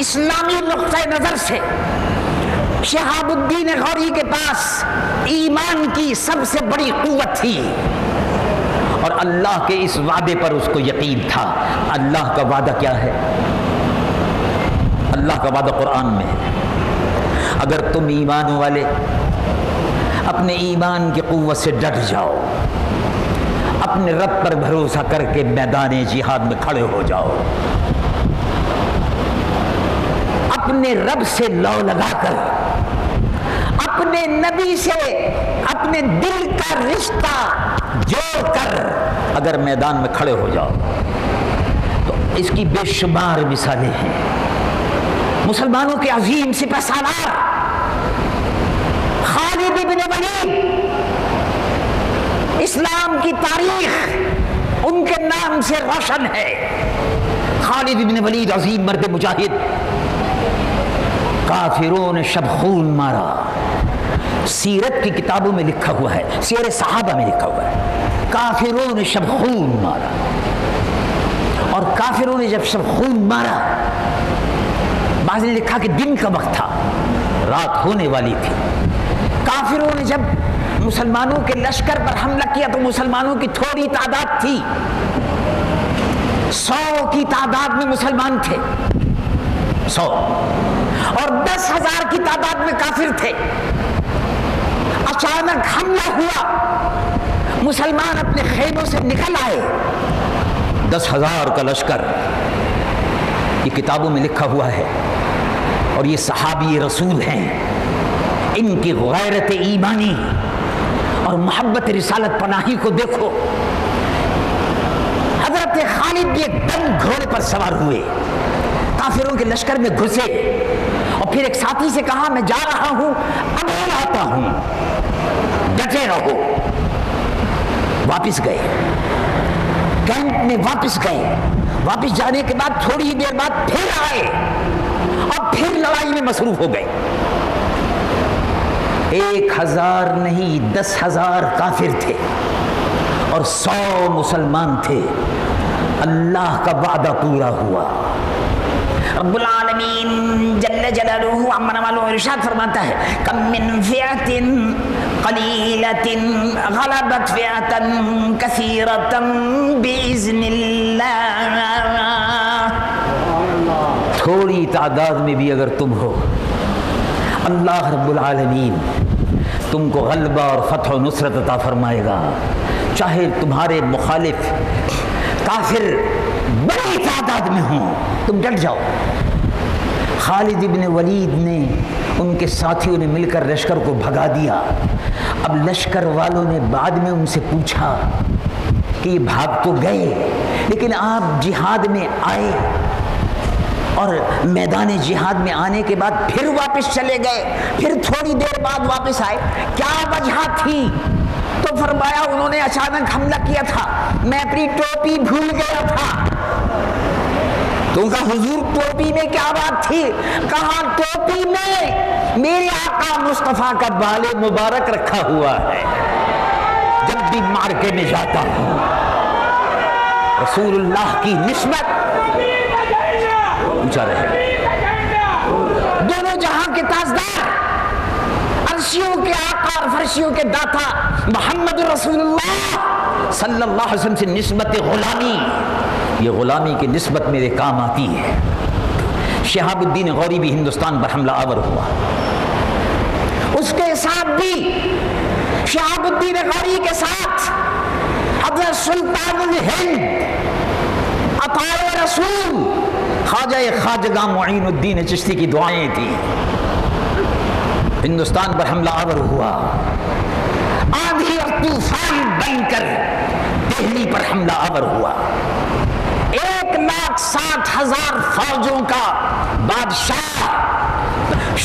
اسلامی نقطۂ نظر سے شہاب الدین غوری کے پاس ایمان کی سب سے بڑی قوت تھی، اور اللہ کے اس وعدے پر اس کو یقین تھا۔ اللہ کا وعدہ کیا ہے؟ اللہ کا وعدہ قرآن میں ہے، اگر تم ایمان والے اپنے ایمان کی قوت سے ڈٹ جاؤ، اپنے رب پر بھروسہ کر کے میدان جہاد میں کھڑے ہو جاؤ، اپنے رب سے لو لگا کر، اپنے نبی سے اپنے دل کا رشتہ جوڑ کر اگر میدان میں کھڑے ہو جاؤ تو اس کی بے شمار مثالیں ہیں۔ مسلمانوں کے عظیم سپہ سالار خالد بن ولید، اسلام کی تاریخ ان کے نام سے روشن ہے۔ خالد بن ولید عظیم مرد مجاہد، کافروں نے شب خون مارا، سیرت کی کتابوں میں لکھا ہوا ہے، سیر صحابہ میں لکھا ہوا ہے، کافروں نے شب خون مارا۔ اور کافروں نے جب شب خون مارا، بعض نے لکھا کہ دن کا وقت تھا، رات ہونے والی تھی، کافروں نے جب مسلمانوں کے لشکر پر حملہ کیا تو مسلمانوں کی تھوڑی تعداد تھی، 100 کی تعداد میں مسلمان تھے، 100، اور 10,000 کی تعداد میں کافر تھے۔ اچانک حملہ ہوا، مسلمان اپنے خیموں سے نکل آئے، 10,000 کا لشکر، یہ کتابوں میں لکھا ہوا ہے، اور یہ صحابی رسول ہیں، ان کی غیرت ایمانی اور محبت رسالت پناہی کو دیکھو۔ حضرت خالد بھی ایک دم گھوڑے پر سوار ہوئے، کافروں کے لشکر میں گھسے، اور پھر ایک ساتھی سے کہا میں جا رہا ہوں، اب آتا ہوں، ڈٹے رہو۔ واپس گئے، کیمپ میں واپس گئے، واپس جانے کے بعد تھوڑی ہی دیر بعد پھر آئے اور پھر لڑائی میں مصروف ہو گئے۔ 1,000 نہیں 10,000 کافر تھے اور 100 مسلمان تھے۔ اللہ کا وعدہ پورا ہوا۔ رب العالمین جل جلالہ عمن والو ارشاد فرماتا ہے کم من فئۃ قلیلۃ غلبت فئۃ کثیرۃ باذن اللہ۔ تھوڑی تعداد میں بھی اگر تم ہو، اللہ رب العالمین تم کو غلبہ اور فتح و نصرت عطا فرمائے گا، چاہے تمہارے مخالف کافر بڑی تعداد میں ہوں، تم ڈٹ جاؤ۔ خالد بن ولید نے، ان کے ساتھیوں نے مل کر لشکر کو بھگا دیا۔ اب لشکر والوں نے بعد میں ان سے پوچھا کہ یہ بھاگ تو گئے لیکن آپ جہاد میں آئے اور میدان جہاد میں آنے کے بعد پھر واپس چلے گئے، پھر تھوڑی دیر بعد واپس آئے، کیا وجہ تھی؟ تو فرمایا انہوں نے اچانک حملہ کیا تھا، میں اپنی ٹوپی بھول گیا تھا۔ تو کہا حضور ٹوپی میں کیا بات تھی؟ کہا ٹوپی میں میرے آقا مصطفیٰ کا بال مبارک رکھا ہوا ہے، جب بھی معرکے میں جاتا ہوں رسول اللہ کی نسبت اونچا رہے۔ دونوں جہاں کے تاجدار، عرشیوں کے آقا اور فرشیوں کے داتا محمد رسول اللہ صلی اللہ علیہ وسلم سے نسبت غلامی، یہ غلامی کی نسبت میرے کام آتی ہے۔ شہاب الدین غوری بھی ہندوستان پر حملہ آور ہوا، اس کے ساتھ بھی شہاب الدین غوری کے ساتھ حضرت سلطان الہند عطائے رسول خواجہ خواجگاں معین الدین چشتی کی دعائیں تھیں۔ ہندوستان پر حملہ آور ہوا، آندھی اور طوفان بن کر دہلی پر حملہ آور ہوا۔ 1,60,000 فوجوں کا بادشاہ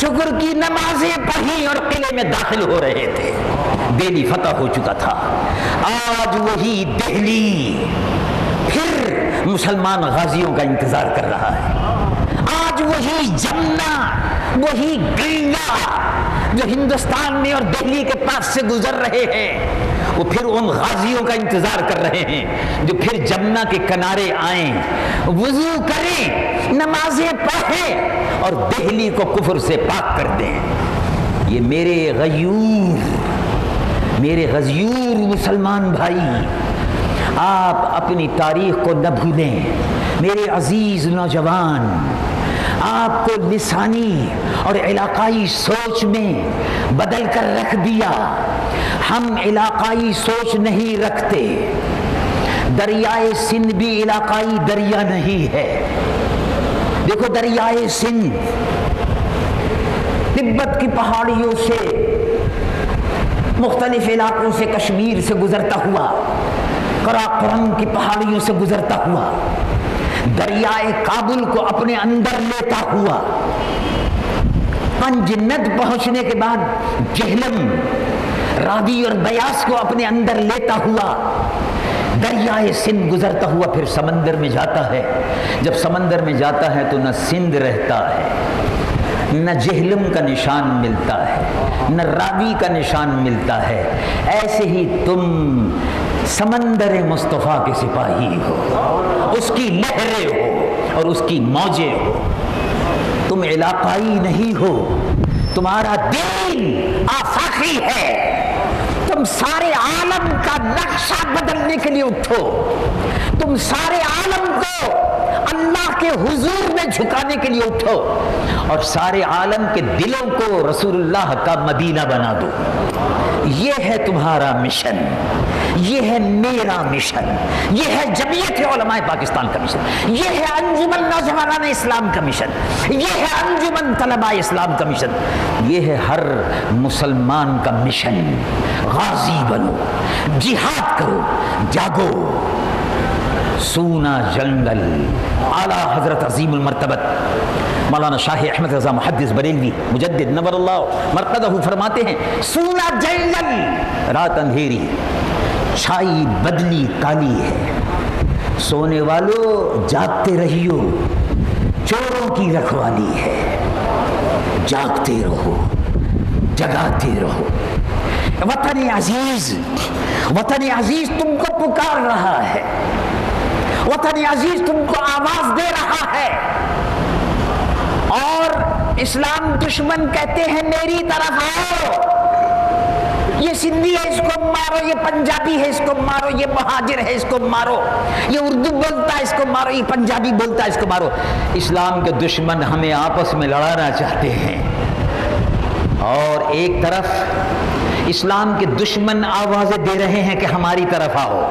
شکر کی نمازیں پڑھی اور قلعے میں داخل ہو رہے تھے۔ دہلی فتح ہو چکا تھا۔ آج وہی دہلی پھر مسلمان غازیوں کا انتظار کر رہا ہے۔ آج وہی جمنا، وہی گنگا جو ہندوستان میں اور دہلی کے پاس سے گزر رہے ہیں، وہ پھر ان غازیوں کا انتظار کر رہے ہیں جو پھر جمنا کے کنارے آئیں، وضو کریں، نمازیں پڑھیں اور دہلی کو کفر سے پاک کر دیں۔ یہ میرے غیور مسلمان بھائی، آپ اپنی تاریخ کو نہ بھولیں۔ میرے عزیز نوجوان، آپ کو لسانی اور علاقائی سوچ میں بدل کر رکھ دیا۔ ہم علاقائی سوچ نہیں رکھتے۔ دریائے سندھ بھی علاقائی دریا نہیں ہے۔ دیکھو دریائے سندھ تبت کی پہاڑیوں سے، مختلف علاقوں سے، کشمیر سے گزرتا ہوا، قراقرم کی پہاڑیوں سے گزرتا ہوا دریائے کابل کو اپنے اندر لیتا ہوا، پنجند پہنچنے کے بعد جہلم، راوی اور بیاس کو اپنے اندر لیتا ہوا دریائے سندھ گزرتا ہوا پھر سمندر میں جاتا ہے۔ جب سمندر میں جاتا ہے تو نہ سندھ رہتا ہے، نہ جہلم کا نشان ملتا ہے، نہ راوی کا نشان ملتا ہے۔ ایسے ہی تم سمندر مصطفیٰ کے سپاہی ہو، اس کی لہریں ہو اور اس کی موجیں ہو۔ تم علاقائی نہیں ہو، تمہارا دین آفاقی ہے۔ تم سارے عالم کا نقشہ بدلنے کے لیے اٹھو، تم سارے عالم کو اللہ کے حضور میں جھکانے کے لیے اٹھو اور سارے عالم کے دلوں کو رسول اللہ کا مدینہ بنا دو۔ یہ ہے تمہارا مشن، یہ ہے میرا مشن، یہ ہے جمعیت علماء پاکستان کا مشن، یہ ہے انجمن نوجوانان اسلام کا مشن، یہ ہے انجمن طلباء اسلام کا مشن، یہ ہے ہر مسلمان کا مشن۔ غازی بنو، جہاد کرو، جاگو۔ سونا جنگل، اعلیٰ حضرت عظیم المرتبت مولانا شاہ احمد رضا محدث بریلوی مجدد نور اللہ مرقدہ فرماتے ہیں، سونا جنگل، رات اندھیری، چھائی بدلی کالی ہے، سونے والو جاگتے رہیو، چوروں کی رکھوالی ہے، جاگتے رہو، جگاتے رہو۔ وطن عزیز، وطن عزیز تم کو پکار رہا ہے، وطن عزیز تم کو آواز دے رہا ہے، اور اسلام دشمن کہتے ہیں میری طرف آؤ، یہ سندھی ہے اس کو مارو، یہ پنجابی ہے اس کو مارو، یہ مہاجر ہے اس کو مارو، یہ اردو بولتا ہے اس کو مارو، یہ پنجابی بولتا ہے اس کو مارو۔ اسلام کے دشمن ہمیں آپس میں لڑانا چاہتے ہیں، اور ایک طرف اسلام کے دشمن آوازیں دے رہے ہیں کہ ہماری طرف آؤ،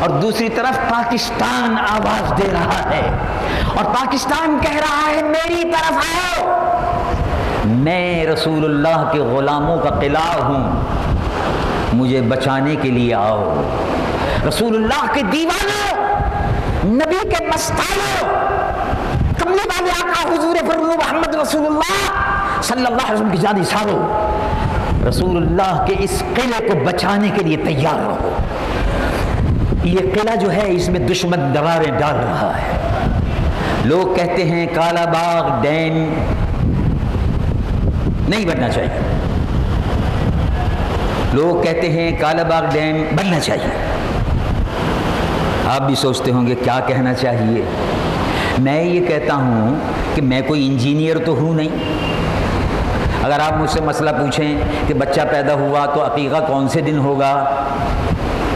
اور دوسری طرف پاکستان آواز دے رہا ہے، اور پاکستان کہہ رہا ہے میری طرف آؤ، میں رسول اللہ کے غلاموں کا قلعہ ہوں، مجھے بچانے کے لیے آؤ۔ رسول اللہ کے دیوانوں، نبی کے مستانوں، کملی والے آقا حضور فرمو محمد رسول اللہ صلی اللہ علیہ وسلم کی جان نثارو، رسول اللہ کے اس قلعے کو بچانے کے لیے تیار رہو۔ یہ قلعہ جو ہے اس میں دشمن دیواریں ڈال رہا ہے۔ لوگ کہتے ہیں کالا باغ ڈیم نہیں بننا چاہیے، لوگ کہتے ہیں کالا باغ ڈیم بننا چاہیے۔ آپ بھی سوچتے ہوں گے کیا کہنا چاہیے۔ میں یہ کہتا ہوں کہ میں کوئی انجینئر تو ہوں نہیں۔ اگر آپ مجھ سے مسئلہ پوچھیں کہ بچہ پیدا ہوا تو عقیقہ کون سے دن ہوگا،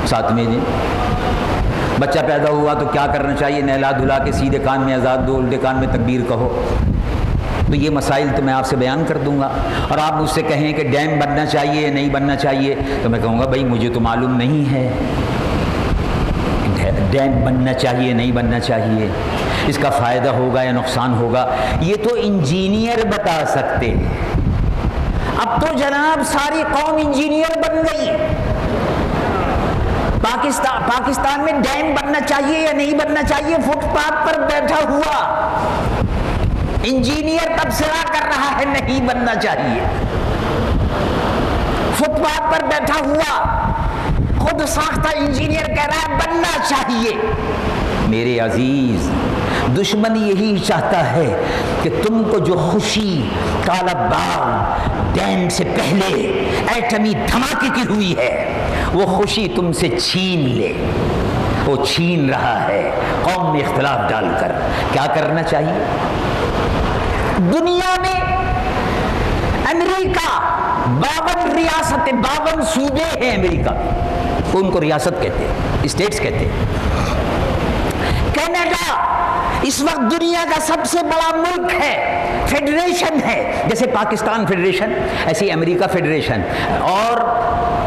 7ویں دن۔ بچہ پیدا ہوا تو کیا کرنا چاہیے، نہلا دھلا کے سیدھے کان میں اذان دو، الٹے کان میں تکبیر کہو۔ تو یہ مسائل تو میں آپ سے بیان کر دوں گا، اور آپ مجھ سے کہیں کہ ڈیم بننا چاہیے یا نہیں بننا چاہیے، تو میں کہوں گا بھائی مجھے تو معلوم نہیں ہے ڈیم بننا چاہیے نہیں بننا چاہیے، اس کا فائدہ ہوگا یا نقصان ہوگا، یہ تو انجینئر بتا سکتے ہیں۔ اب تو جناب ساری قوم انجینئر بن گئی۔ پاکستان میں ڈیم بننا چاہیے یا نہیں بننا چاہیے، فٹ پاتھ پر بیٹھا ہوا انجینئر تبصرہ کر رہا ہے نہیں بننا چاہیے۔ فٹ پاتھ پر بیٹھا ہوا خود ساختہ انجینئر کہہ رہا ہے بننا چاہیے۔ میرے عزیز، دشمن یہی چاہتا ہے کہ تم کو جو خوشی کالا باغ ڈیم سے پہلے ایٹمی دھماکے کی ہوئی ہے وہ خوشی تم سے چھین لے۔ وہ چھین رہا ہے قوم میں اختلاف ڈال کر۔ کیا کرنا چاہیے؟ دنیا میں امریکہ 52 ریاستیں، 52 صوبے ہیں امریکہ میں، ان کو ریاست کہتے ہیں، اسٹیٹس کہتے ہیں۔ کینیڈا اس وقت دنیا کا سب سے بڑا ملک ہے، فیڈریشن ہے، جیسے پاکستان فیڈریشن ایسے امریکہ فیڈریشن، اور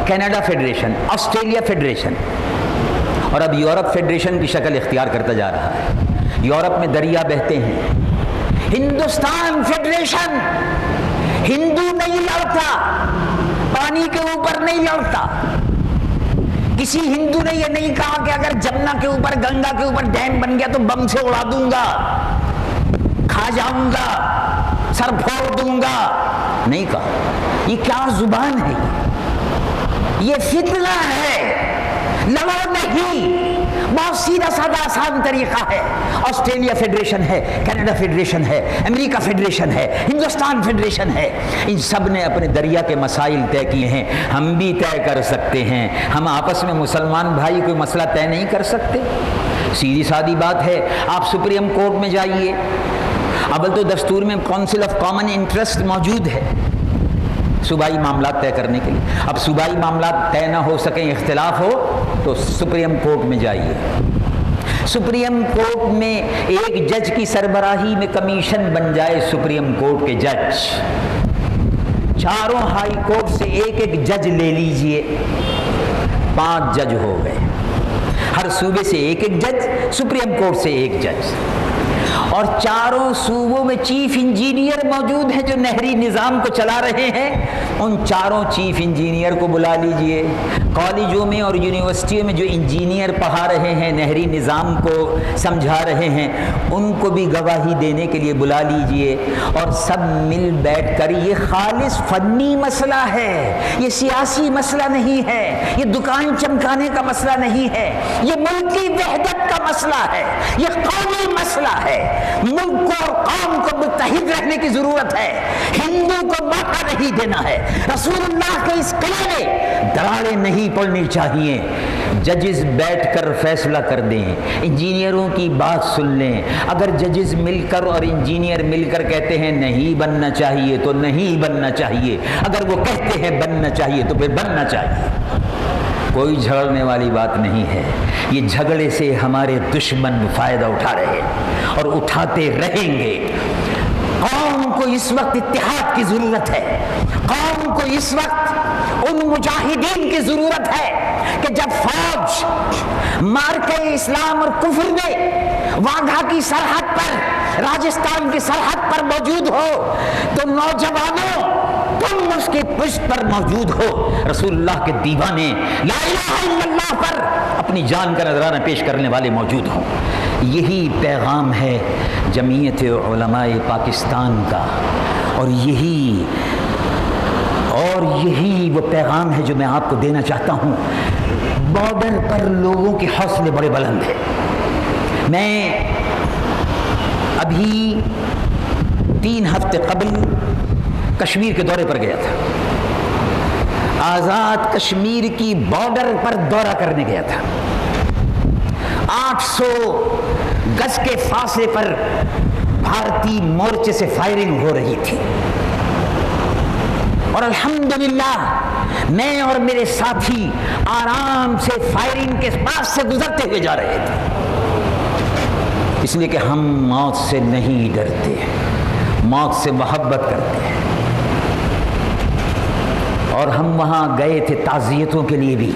کینیڈا فیڈریشن، آسٹریلیا فیڈریشن، اور اب یورپ فیڈریشن کی شکل اختیار کرتا جا رہا ہے۔ یورپ میں دریا بہتے ہیں۔ ہندوستان فیڈریشن، ہندو نہیں لڑتا، پانی کے اوپر نہیں لڑتا، کسی ہندو نے یہ نہیں کہا کہ اگر جمنا کے اوپر گنگا کے اوپر ڈیم بن گیا تو بم سے اڑا دوں گا، کھا جاؤں گا، سر پھوڑ دوں گا، نہیں کہا۔ یہ کیا زبان ہے؟ یہ فتنہ ہے، لڑو نہیں۔ بہت سیدھا سادہ آسان طریقہ ہے۔ آسٹریلیا فیڈریشن ہے، کینیڈا فیڈریشن ہے، امریکہ فیڈریشن ہے، ہندوستان فیڈریشن ہے، ان سب نے اپنے دریا کے مسائل طے کیے ہیں، ہم بھی طے کر سکتے ہیں۔ ہم آپس میں مسلمان بھائی کوئی مسئلہ طے نہیں کر سکتے؟ سیدھی سادی بات ہے۔ آپ سپریم کورٹ میں جائیے، اول تو دستور میں کونسل آف کامن انٹرسٹ موجود ہے صوبائی معاملات طے کرنے کے لیے۔ اب صوبائی معاملات طے نہ ہو سکیں، اختلاف ہو تو سپریم کورٹ میں جائیے۔ سپریم کورٹ میں ایک جج کی سربراہی میں کمیشن بن جائے، سپریم کورٹ کے جج، چاروں ہائی کورٹ سے ایک ایک جج لے لیجئے، 5 جج ہو گئے، ہر صوبے سے ایک ایک جج، سپریم کورٹ سے ایک جج، اور چاروں صوبوں میں چیف انجینئر موجود ہیں جو نہری نظام کو چلا رہے ہیں۔ ان چاروں چیف انجینئر کو بلا لیجئے۔ کالجوں میں اور یونیورسٹیوں میں جو انجینئر پڑھا رہے ہیں، نہری نظام کو سمجھا رہے ہیں، ان کو بھی گواہی دینے کے لیے بلا لیجئے، اور سب مل بیٹھ کر، یہ خالص فنی مسئلہ ہے، یہ سیاسی مسئلہ نہیں ہے، یہ دکان چمکانے کا مسئلہ نہیں ہے، یہ ملکی وحدت کا مسئلہ ہے، یہ قومی مسئلہ ہے۔ ملک کو اور قوم کو متحد رہنے کی ضرورت ہے، ہندو کو موقع نہیں دینا ہے۔ رسول اللہ کے اس قلعے میں دراڑیں نہیں پڑنی چاہیے۔ ججز بیٹھ کر فیصلہ کر دیں، انجینئروں کی بات سن لیں۔ اگر ججز مل کر اور انجینئر مل کر کہتے ہیں نہیں بننا چاہیے تو نہیں بننا چاہیے، اگر وہ کہتے ہیں بننا چاہیے تو پھر بننا چاہیے۔ کوئی جھگڑنے والی بات نہیں ہے۔ یہ جھگڑے سے ہمارے دشمن فائدہ اٹھا رہے ہیں اور اٹھاتے رہیں گے۔ قوم کو اس وقت اتحاد کی ضرورت ہے، قوم کو اس وقت ان مجاہدین کی ضرورت ہے کہ جب فوج مارکے اسلام اور کفر میں واگھا کی سرحد پر، راجستھان کی سرحد پر موجود ہو تو نوجوانوں تم اس کی پشت پر موجود ہو، رسول اللہ کے دیوانے لا الہ الا اللہ پر اپنی جان کا نذرانہ پیش کرنے والے موجود ہوں۔ یہی پیغام ہے جمعیت علماء پاکستان کا، اور یہی وہ پیغام ہے جو میں آپ کو دینا چاہتا ہوں۔ بارڈر پر لوگوں کے حوصلے بڑے بلند ہیں۔ میں ابھی 3 ہفتے قبل کشمیر کے دورے پر گیا تھا، آزاد کشمیر کی بارڈر پر دورہ کرنے گیا تھا۔ 800 گز کے فاصلے پر بھارتی مورچے سے فائرنگ ہو رہی تھی، اور الحمدللہ میں اور میرے ساتھی آرام سے فائرنگ کے پاس سے گزرتے ہوئے جا رہے تھے، اس لیے کہ ہم موت سے نہیں ڈرتے، موت سے محبت کرتے ہیں۔ اور ہم وہاں گئے تھے تعزیتوں کے لیے بھی،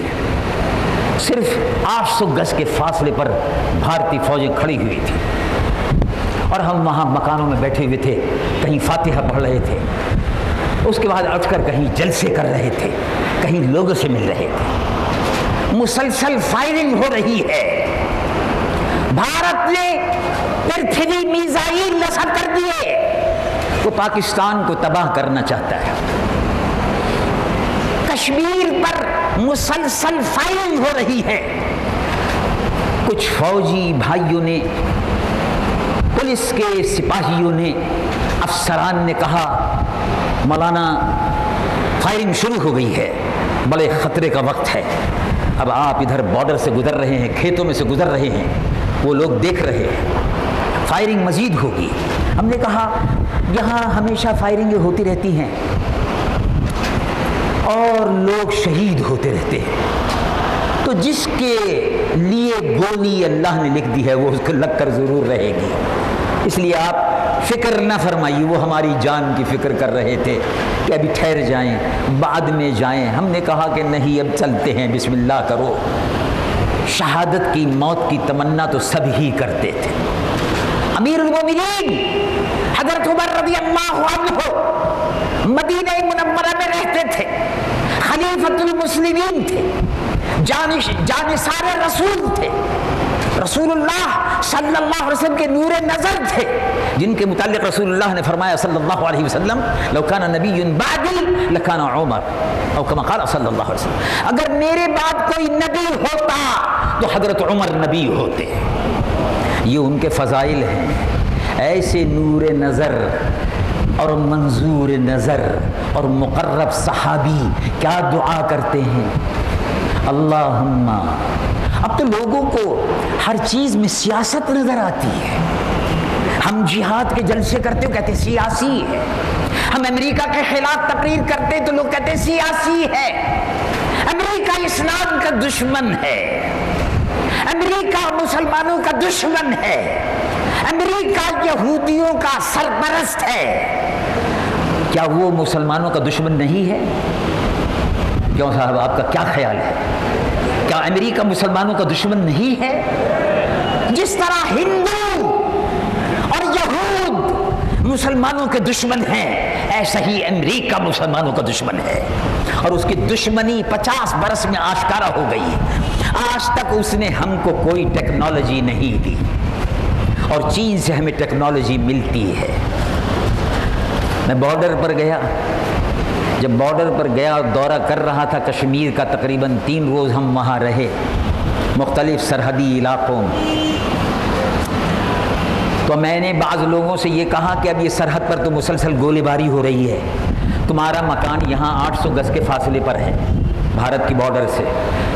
صرف 800 گز کے فاصلے پر بھارتی فوجیں کھڑی ہوئی تھی، اور ہم وہاں مکانوں میں بیٹھے ہوئے تھے، کہیں فاتحہ پڑھ رہے تھے، اس کے بعد اٹھ کر کہیں جلسے کر رہے تھے، کہیں لوگوں سے مل رہے تھے۔ مسلسل فائرنگ ہو رہی ہے۔ بھارت نے پرتھوی میزائل نصب کر دیے، وہ پاکستان کو تباہ کرنا چاہتا ہے۔ کشمیر پر مسلسل فائرنگ ہو رہی ہے۔ کچھ فوجی بھائیوں نے، پولیس کے سپاہیوں نے، افسران نے کہا مولانا فائرنگ شروع ہو گئی ہے، بڑے خطرے کا وقت ہے، اب آپ ادھر بارڈر سے گزر رہے ہیں، کھیتوں میں سے گزر رہے ہیں، وہ لوگ دیکھ رہے ہیں، فائرنگ مزید ہوگی۔ ہم نے کہا یہاں ہمیشہ فائرنگیں ہوتی رہتی ہیں اور لوگ شہید ہوتے رہتے ہیں، تو جس کے لیے گولی اللہ نے لکھ دی ہے وہ اس کو لگ کر ضرور رہے گی، اس لیے آپ فکر نہ فرمائیے۔ وہ ہماری جان کی فکر کر رہے تھے کہ ابھی ٹھہر جائیں، بعد میں جائیں۔ ہم نے کہا کہ نہیں، اب چلتے ہیں، بسم اللہ کرو۔ شہادت کی موت کی تمنا تو سب ہی کرتے تھے۔ امیر المومنین حضرت عمر رضی اللہ عنہ مدینہ منورہ میں رہتے تھے، خلیفۃ المسلمین تھے، جانثار رسول تھے، رسول اللہ صلی اللہ علیہ وسلم کے نور نظر تھے، جن کے متعلق رسول اللہ نے فرمایا صلی اللہ علیہ وسلم لو کان نبی بعدی لکان عمر، او کما قال صلی اللہ علیہ وسلم، اگر میرے بعد کوئی نبی ہوتا تو حضرت عمر نبی ہوتے۔ یہ ان کے فضائل ہیں۔ ایسے نور نظر اور منظور نظر اور مقرب صحابی کیا دعا کرتے ہیں، اللہم۔ اب تو لوگوں کو ہر چیز میں سیاست نظر آتی ہے۔ ہم جہاد کے جلسے کرتے ہو کہتے ہیں سیاسی ہے، ہم امریکہ کے خلاف تقریر کرتے تو لوگ کہتے ہیں سیاسی ہے۔ امریکہ اسلام کا دشمن ہے، امریکہ مسلمانوں کا دشمن ہے، امریکہ یہودیوں کا سرپرست ہے۔ کیا وہ مسلمانوں کا دشمن نہیں ہے؟ کیوں صاحب، آپ کا کیا خیال ہے؟ کیا امریکہ مسلمانوں کا دشمن نہیں ہے؟ جس طرح ہندو اور یہود مسلمانوں کے دشمن ہیں، ایسا ہی امریکہ مسلمانوں کا دشمن ہے، اور اس کی دشمنی 50 برس میں آشکارا ہو گئی ہے۔ آج تک اس نے ہم کو کوئی ٹیکنالوجی نہیں دی، اور چین سے ہمیں ٹیکنالوجی ملتی ہے۔ میں بارڈر پر گیا، جب بارڈر پر گیا اور دورہ کر رہا تھا کشمیر کا، تقریباً 3 روز ہم وہاں رہے مختلف سرحدی علاقوں میں، تو میں نے بعض لوگوں سے یہ کہا کہ اب یہ سرحد پر تو مسلسل گولہ باری ہو رہی ہے، تمہارا مکان یہاں 800 گز کے فاصلے پر ہے بھارت کی بارڈر سے،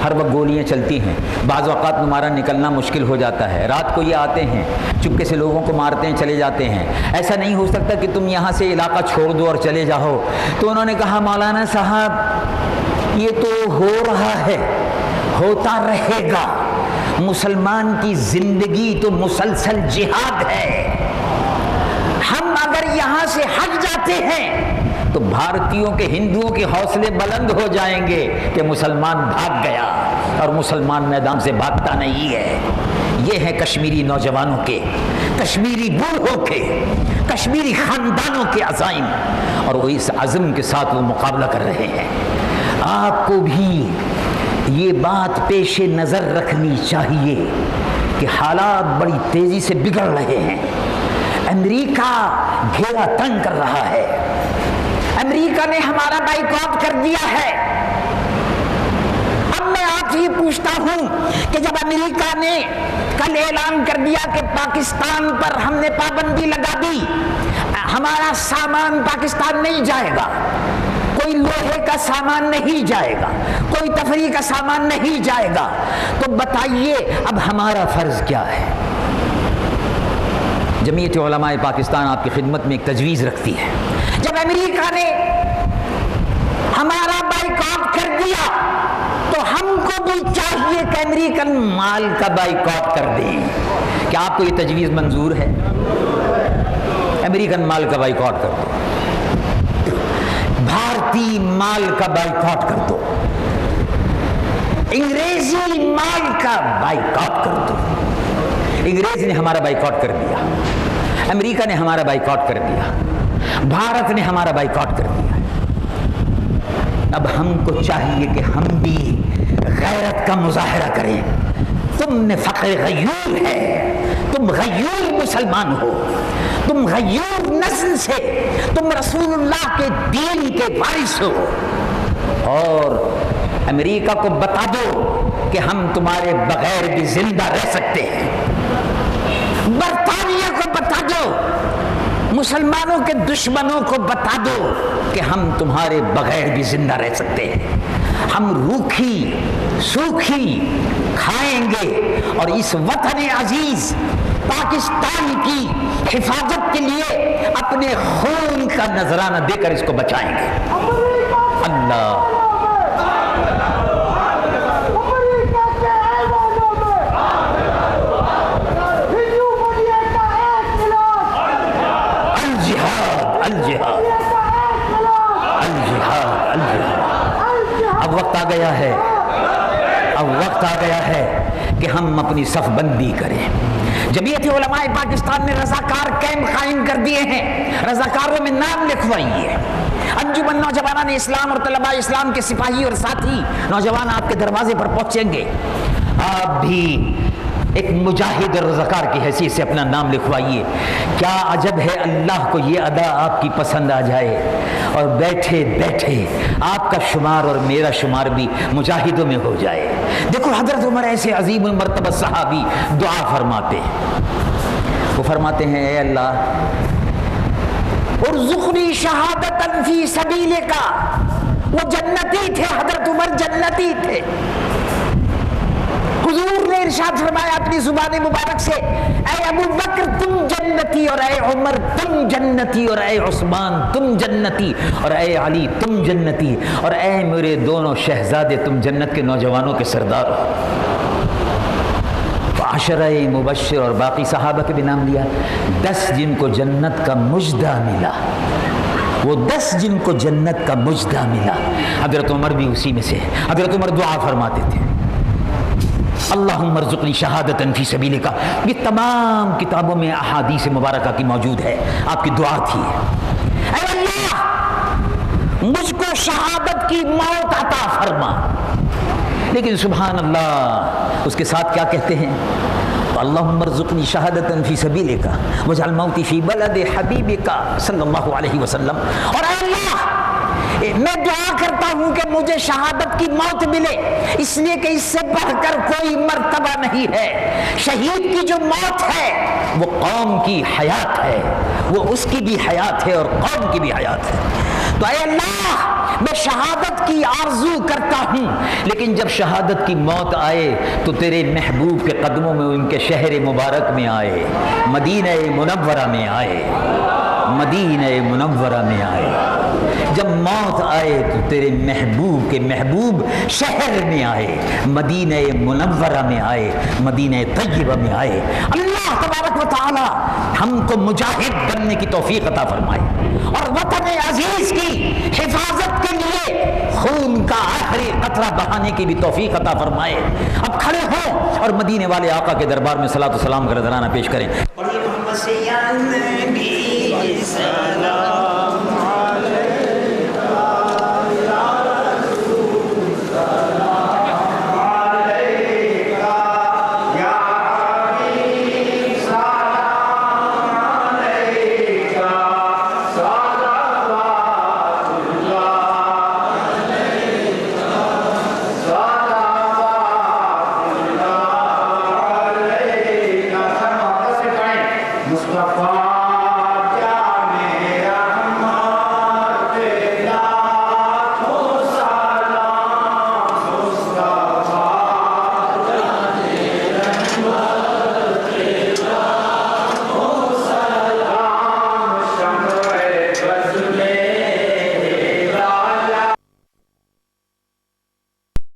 ہر وقت گولیاں چلتی ہیں، بعض اوقات تمہارا نکلنا مشکل ہو جاتا ہے، رات کو یہ آتے ہیں چپکے سے لوگوں کو مارتے ہیں چلے جاتے ہیں، ایسا نہیں ہو سکتا کہ تم یہاں سے علاقہ چھوڑ دو اور چلے جاؤ۔ تو انہوں نے کہا مولانا صاحب یہ تو ہو رہا ہے، ہوتا رہے گا، مسلمان کی زندگی تو مسلسل جہاد ہے، ہم اگر یہاں سے ہٹ جاتے ہیں تو بھارتیوں کے ہندوؤں کے حوصلے بلند ہو جائیں گے کہ مسلمان بھاگ گیا، اور مسلمان میدان سے بھاگتا نہیں ہے۔ یہ ہے کشمیری نوجوانوں کے، کشمیری بوڑھوں کے، کشمیری خاندانوں کے عزائم، اور وہ اس عزم کے ساتھ وہ مقابلہ کر رہے ہیں۔ آپ کو بھی یہ بات پیش نظر رکھنی چاہیے کہ حالات بڑی تیزی سے بگڑ رہے ہیں۔ امریکہ گھیرا تنگ کر رہا ہے، امریکہ نے ہمارا بائیکاٹ کر دیا ہے۔ اب میں آپ سے یہ پوچھتا ہوں کہ جب امریکہ نے کل اعلان کر دیا کہ پاکستان پر ہم نے پابندی لگا دی، ہمارا سامان پاکستان نہیں جائے گا، کوئی لوہے کا سامان نہیں جائے گا، کوئی تفریح کا سامان نہیں جائے گا، تو بتائیے اب ہمارا فرض کیا ہے؟ جمعیت علماء پاکستان آپ کی خدمت میں ایک تجویز رکھتی ہے، جب امریکہ نے ہمارا بائیکاٹ کر دیا تو ہم کو بھی چاہیے کہ امریکن مال کا بائیکاٹ کر دیں۔ کیا آپ کو یہ تجویز منظور ہے؟ امریکن مال کا بائیکاٹ کر دو، بھارتی مال کا بائیکاٹ کر دو، انگریزی مال کا بائیکاٹ کر دو۔ انگریز نے ہمارا بائیکاٹ کر دیا، امریکہ نے ہمارا بائیکاٹ کر دیا، بھارت نے ہمارا بائیکاٹ کر دیا۔ اب ہم کو چاہیے کہ ہم بھی غیرت کا مظاہرہ کریں۔ تم نے فخر غیور ہے، تم غیور مسلمان ہو، تم غیور نسل سے، تم رسول اللہ کے دین کے وارث ہو، اور امریکہ کو بتا دو کہ ہم تمہارے بغیر بھی زندہ رہ سکتے ہیں، برطانیہ کو بتا دو، مسلمانوں کے دشمنوں کو بتا دو کہ ہم تمہارے بغیر بھی زندہ رہ سکتے ہیں، ہم روکھی سوکھی کھائیں گے، اور اس وطن عزیز پاکستان کی حفاظت کے لیے اپنے خون کا نذرانہ دے کر اس کو بچائیں گے۔ اللہ اب وقت آ گیا ہے، اب وقت آ گیا ہے کہ ہم اپنی صف بندی کریں۔ جمعیت علماء پاکستان نے رضاکار کیمپ قائم کر دیے ہیں، رضاکاروں میں نام لکھوائیے۔ انجمن نوجوانان اسلام اور طلباء اسلام کے سپاہی اور ساتھی نوجوان آپ کے دروازے پر پہنچیں گے۔ آپ بھی ایک مجاہد اور رضاکار کی حیثیت سے اپنا نام لکھوائیے۔ کیا عجب ہے اللہ کو یہ ادا آپ کی پسند آ جائے اور بیٹھے بیٹھے آپ کا شمار اور میرا شمار بھی مجاہدوں میں ہو جائے۔ دیکھو حضرت عمر ایسے عظیم المرتبہ صحابی دعا فرماتے ہیں، وہ فرماتے ہیں اے اللہ ارزقنی شہادتا فی سبیلک۔ وہ جنتی تھے، حضرت عمر جنتی تھے۔ حضور نے ارشاد فرمایا اپنی زبان مبارک سے، اے ابو بکر تم جنتی، اور اے عمر تم جنتی، اور اے عثمان تم جنتی، اور اے علی تم جنتی، اور اے میرے دونوں شہزادے تم جنت کے نوجوانوں کے سردار ہو۔ عشرہ مبشر اور باقی صحابہ کے بھی نام لیا، 10 جن کو جنت کا مژدہ ملا، وہ 10 جن کو جنت کا مژدہ ملا، حضرت عمر بھی اسی میں سے۔ حضرت عمر دعا فرماتے تھے اللہم ارزقنی شہادتا فی سبیلک۔ یہ تمام کتابوں میں احادیث مبارکہ کی موجود ہے، آپ کی دعا تھی اے اللہ مجھ کو شہادت کی موت عطا فرما۔ لیکن سبحان اللہ اس کے ساتھ کیا کہتے ہیں؟ اللہم ارزقنی شہادتا فی سبیلک واجعل موتی فی بلد حبیبک صلی اللہ علیہ وسلم۔ اور اے اللہ میں دعا کرتا ہوں کہ مجھے شہادت کی موت ملے، اس لیے کہ اس سے بڑھ کر کوئی مرتبہ نہیں ہے۔ شہید کی جو موت ہے وہ قوم کی حیات ہے، وہ اس کی بھی حیات ہے اور قوم کی بھی حیات ہے۔ تو اے اللہ میں شہادت کی آرزو کرتا ہوں، لیکن جب شہادت کی موت آئے تو تیرے محبوب کے قدموں میں، ان کے شہر مبارک میں آئے، مدینہ منورہ میں آئے، مدینہ منورہ میں آئے۔ جب موت آئے تو تیرے محبوب کے محبوب شہر میں آئے، مدینہ منورہ میں آئے، مدینہ طیبہ میں آئے۔ اللہ تبارک و تعالی ہم کو مجاہد بننے کی توفیق عطا فرمائے اور وطن عزیز کی حفاظت کے لیے خون کا آخری قطرہ بہانے کی بھی توفیق عطا فرمائے۔ اب کھڑے ہوں اور مدینے والے آقا کے دربار میں صلاۃ و سلام کا نذرانہ پیش کریں۔